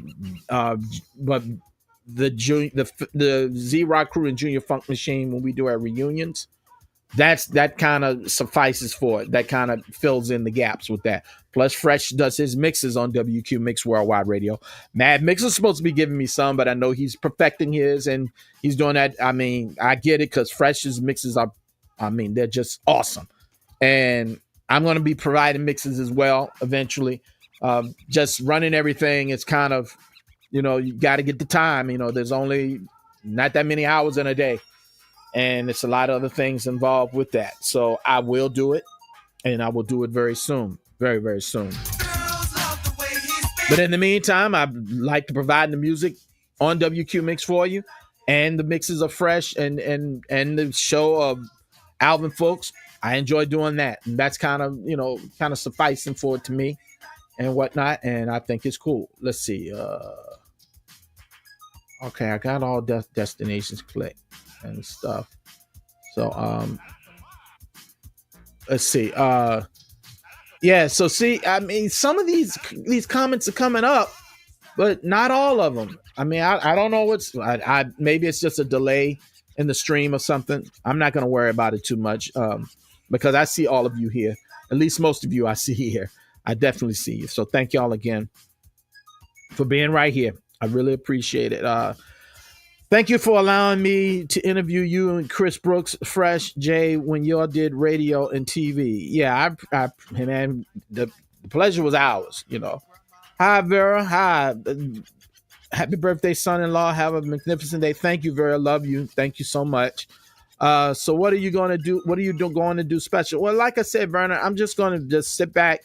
the Z-Rock Crew and Junior Funk Machine, when we do our reunions, that kind of suffices for it. That kind of fills in the gaps with that. Plus, Fresh does his mixes on WQ Mix Worldwide Radio. Mad Mix is supposed to be giving me some, but I know he's perfecting his and he's doing that. I mean, I get it because Fresh's mixes are, I mean, they're just awesome. And I'm going to be providing mixes as well eventually. Just running everything is kind of, you know, you got to get the time. You know, there's only not that many hours in a day. And it's a lot of other things involved with that. So I will do it. And I will do it very soon. Very, very soon. But in the meantime, I'd like to provide the music on WQ Mix for you. and the mixes of Fresh and the show of Alvin folks. I enjoy doing that, and that's kind of kind of sufficing for it to me and whatnot. And I think it's cool. Let's see. Okay, I got all destinations clicked and stuff. So let's see. Yeah. So see, I mean, some of these comments are coming up, but not all of them. I mean, I don't know I maybe it's just a delay in the stream or something. I'm not going to worry about it too much because I see all of you here. At least most of you I see here. I definitely see you. So thank y'all again for being right here. I really appreciate it. Thank you for allowing me to interview you and Chris Brooks, Fresh, Jay, when y'all did radio and TV. Yeah, man, the pleasure was ours. Hi, Vera. Hi. Happy birthday, son-in-law. Have a magnificent day. Thank you, Vera. Love you. Thank you so much. So what are you going to do? What are you going to do special? Well, like I said, Werner, I'm just going to just sit back.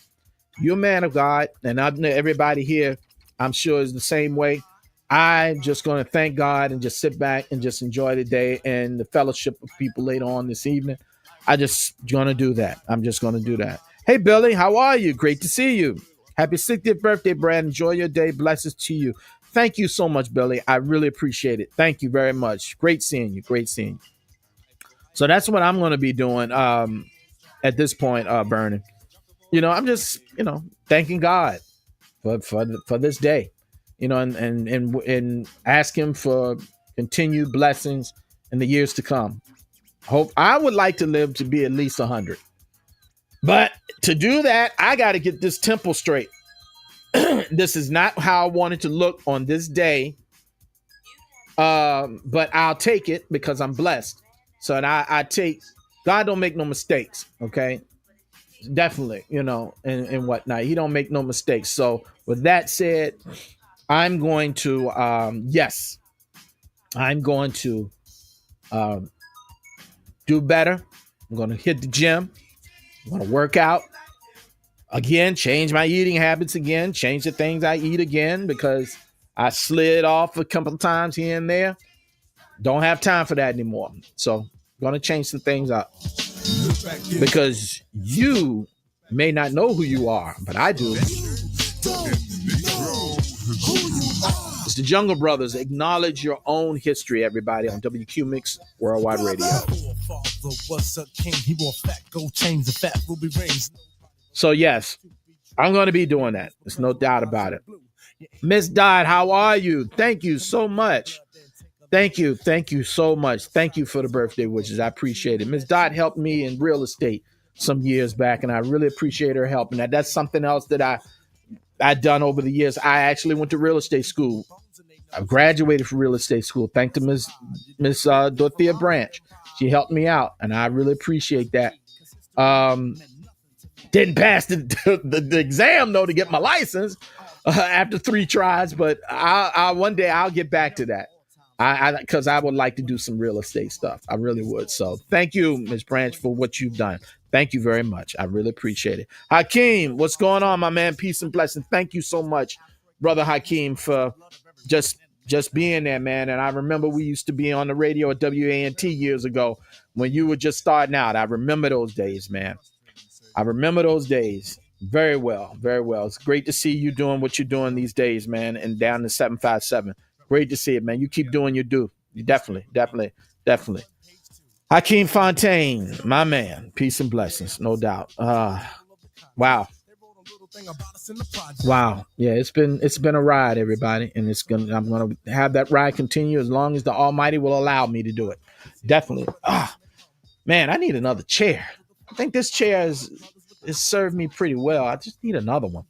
You're a man of God, and I know everybody here, I'm sure, is the same way. I'm just going to thank God and just sit back and just enjoy the day and the fellowship of people later on this evening. I just going to do that. I'm just going to do that. Hey, Billy, how are you? Great to see you. Happy 60th birthday, Brad. Enjoy your day. Blessings to you. Thank you so much, Billy. I really appreciate it. Thank you very much. Great seeing you. Great seeing you. So that's what I'm going to be doing at this point, Vernon. I'm just, thanking God for this day, and ask him for continued blessings in the years to come. I would like to live to be at least 100. But to do that, I got to get this temple straight. This is not how I wanted to look on this day. But I'll take it because I'm blessed. So I take, God don't make no mistakes. Okay. Definitely, and whatnot. He don't make no mistakes. So with that said, I'm going to, I'm going to do better. I'm going to hit the gym. I'm going to work out again, change my eating habits again, change the things I eat again, because I slid off a couple of times here and there. Don't have time for that anymore. So I'm going to change some things up, because you may not know who you are, but I do. It's the Jungle Brothers. Acknowledge your own history, everybody, on WQ Mix Worldwide Radio. So yes, I'm going to be doing that. There's no doubt about it. Miss Dodd, how are you? Thank you so much. Thank you. Thank you so much. Thank you for the birthday wishes. I appreciate it. Miss Dodd helped me in real estate some years back, and I really appreciate her helping. That's something else that I've done over the years. I actually went to real estate school. I graduated from real estate school. Thanks to Miss Dorothea Branch. She helped me out, and I really appreciate that. Didn't pass the exam, though, to get my license after 3 tries, but one day I'll get back to that. Because I would like to do some real estate stuff. I really would. So thank you, Ms. Branch, for what you've done. Thank you very much. I really appreciate it. Hakeem, what's going on, my man? Peace and blessing. Thank you so much, Brother Hakeem, for just being there, man. And I remember we used to be on the radio at WANT years ago when you were just starting out. I remember those days, man. I remember those days very well, very well. It's great to see you doing what you're doing these days, man, and down to 757. Great to see it, man. You keep doing your do. You definitely. Hakeem Fontaine, my man. Peace and blessings, no doubt. Wow. Yeah, it's been a ride, everybody, and I'm gonna have that ride continue as long as the Almighty will allow me to do it. Definitely. Man, I need another chair. I think this chair has served me pretty well. I just need another one.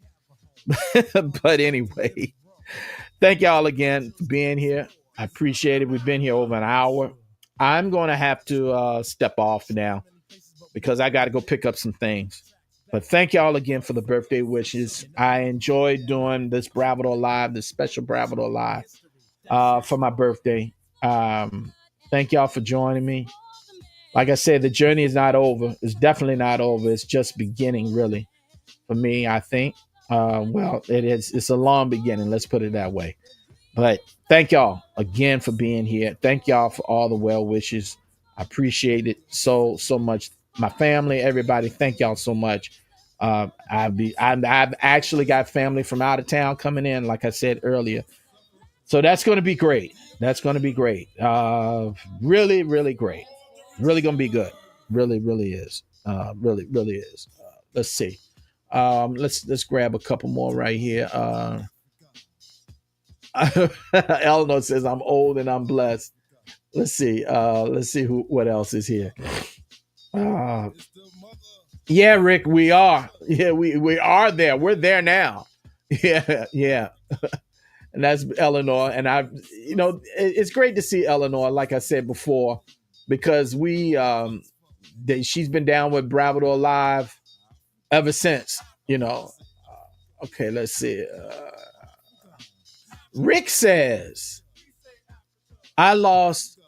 But anyway. Thank y'all again for being here. I appreciate it. We've been here over an hour. I'm going to have to step off now because I got to go pick up some things. But thank y'all again for the birthday wishes. I enjoyed doing this Bravador Live, this special Bravador Live for my birthday. Thank y'all for joining me. Like I said, the journey is not over. It's definitely not over. It's just beginning, really, for me, I think. Well, it is. It's a long beginning. Let's put it that way. But thank y'all again for being here. Thank y'all for all the well wishes. I appreciate it so much. My family, everybody, thank y'all so much. I've actually got family from out of town coming in, like I said earlier. So that's going to be great. That's going to be great. Really, really great. Really going to be good. Really, really is. Really, really is. Let's see. Let's grab a couple more right here. Eleanor says I'm old and I'm blessed. Let's see. Let's see what else is here. Uh, yeah, Rick, we are. Yeah, we are there. We're there now. Yeah, yeah. And that's Eleanor. And it's great to see Eleanor, like I said before, because she's been down with Bravador Live ever since. Okay, let's see. Rick says I lost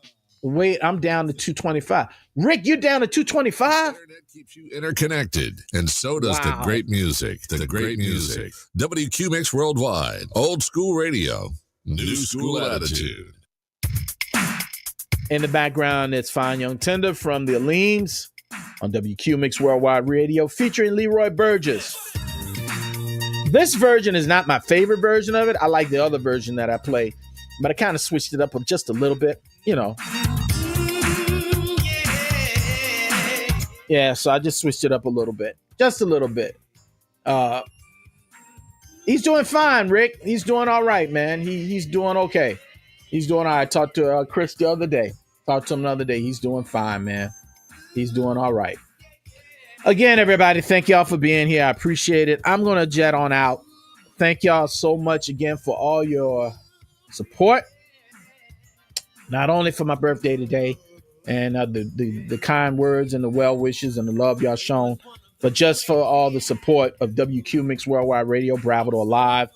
weight. I'm down to 225. Rick, you down to 225? Internet keeps you interconnected, and so does the great music. The great music. WQ Mix Worldwide. Old school radio. New school attitude. In the background, it's Fine Young Tender from the Aleens on WQ Mix Worldwide Radio, featuring Leroy Burgess. This version is not my favorite version of it. I like the other version that I play, but I kind of switched it up just a little bit, Yeah, so I just switched it up a little bit. Just a little bit. He's doing fine, Rick. He's doing all right, man. He's doing okay. He's doing all right. I talked to Chris the other day. Talked to him the other day. He's doing fine, man. He's doing all right. Again, everybody, thank y'all for being here. I appreciate it. I'm going to jet on out. Thank y'all so much again for all your support. Not only for my birthday today and the kind words and the well wishes and the love y'all shown, but just for all the support of WQ Mix Worldwide Radio, Bravador Live.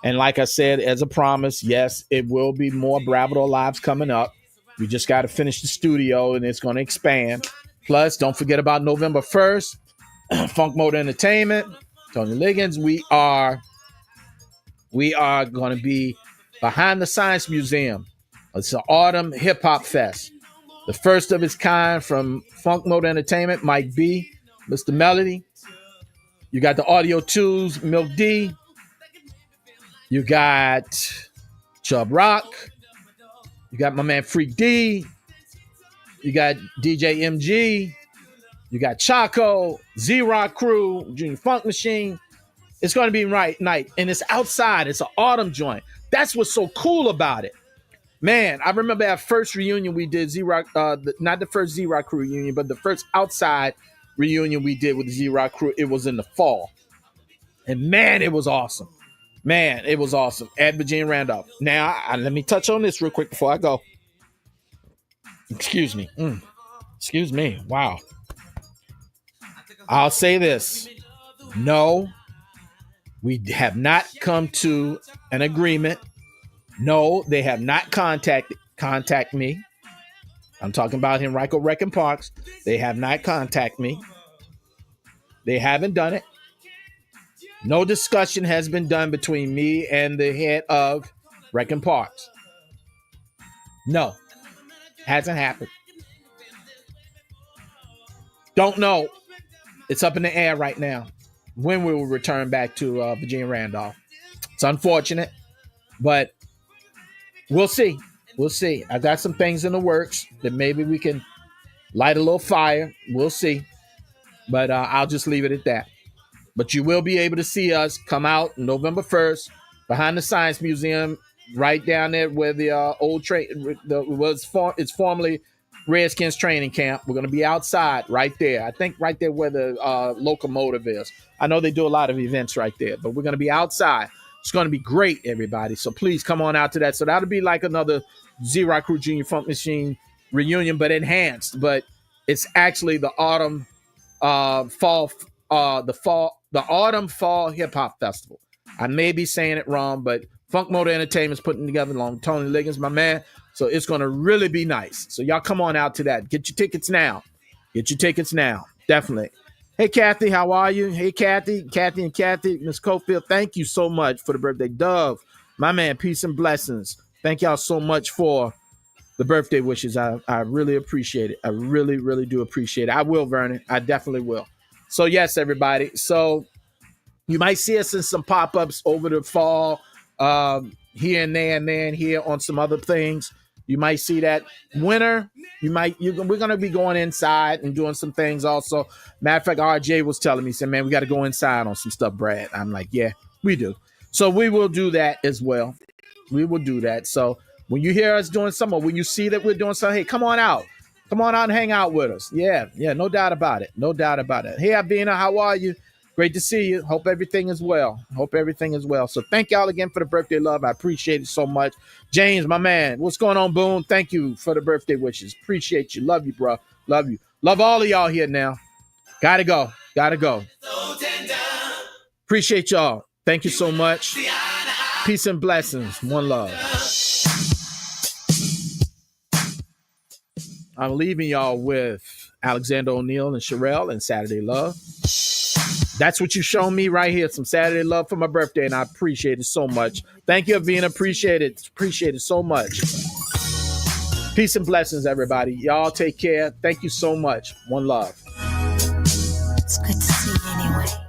And like I said, as a promise, yes, it will be more Bravador Lives coming up. We just got to finish the studio and it's going to expand. Plus, don't forget about November 1st, Funk Mode Entertainment, Tony Liggins. We are going to be behind the Science Museum. It's an autumn hip hop fest. The first of its kind from Funk Mode Entertainment, Mike B, Mr. Melody. You got the Audio Tools, Milk D. You got Chubb Rock. You got my man Freak D. You got DJ MG. You got Chaco, Z-Rock Crew, Junior Funk Machine. It's going to be right night. And it's outside. It's an autumn joint. That's what's so cool about it. Man, I remember that first reunion we did, Z-Rock, not the first Z-Rock Crew reunion, but the first outside reunion we did with the Z-Rock Crew. It was in the fall. And man, it was awesome. Man, it was awesome. At Virginia Randolph. Now, let me touch on this real quick before I go. Excuse me. Excuse me. Wow. I'll say this. No, we have not come to an agreement. No, they have not contact me. I'm talking about Henrico Wrecking Parks. They have not contacted me. They haven't done it. No discussion has been done between me and the head of Wrecking Parks. No, hasn't happened. Don't know. It's up in the air right now when we will return back to Virginia Randolph. It's unfortunate, but we'll see. We'll see. I got some things in the works that maybe we can light a little fire. We'll see. But I'll just leave it at that. But you will be able to see us come out November 1st behind the Science Museum, right down there where the old it's formerly Redskins training camp. We're going to be outside right there. I think right there where the locomotive is. I know they do a lot of events right there, but we're going to be outside. It's going to be great, everybody. So please come on out to that. So that'll be like another Z-Rock Crew Junior Funk Machine reunion, but enhanced. But it's actually the autumn autumn fall hip hop festival. I may be saying it wrong, but Funk Motor Entertainment's putting together along with Tony Liggins, my man. So it's going to really be nice. So y'all come on out to that. Get your tickets now. Get your tickets now. Definitely. Hey, Kathy, how are you? Hey, Kathy, Miss Cofield, thank you so much for the birthday. Dove, My man, peace and blessings. Thank y'all so much for the birthday wishes. I really appreciate it. I really, really do appreciate it. I will, Vernon. I definitely will. So, yes, everybody. So, you might see us in some pop-ups over the fall, here and there and then here on some other things. You might see that winter. We're gonna be going inside and doing some things also. Matter of fact, RJ was telling me, said, "Man, we got to go inside on some stuff, Brad." I'm like, "Yeah, we do." So we will do that as well. We will do that. So when you hear us doing something, when you see that we're doing something, hey, come on out. Come on out and hang out with us. Yeah, no doubt about it. No doubt about it. Hey, Abina, how are you? Great to see you. Hope everything is well. So thank y'all again for the birthday love. I appreciate it so much. James, my man, what's going on, Boone? Thank you for the birthday wishes. Appreciate you. Love you, bro. Love you. Love all of y'all here now. Gotta go. Appreciate y'all. Thank you so much. Peace and blessings. One love. I'm leaving y'all with Alexander O'Neal and Sherelle and Saturday Love. That's what you shown me right here. Some Saturday love for my birthday, and I appreciate it so much. Thank you, Avina. Appreciate it. Appreciate it so much. Peace and blessings, everybody. Y'all take care. Thank you so much. One love. It's good to see you anyway.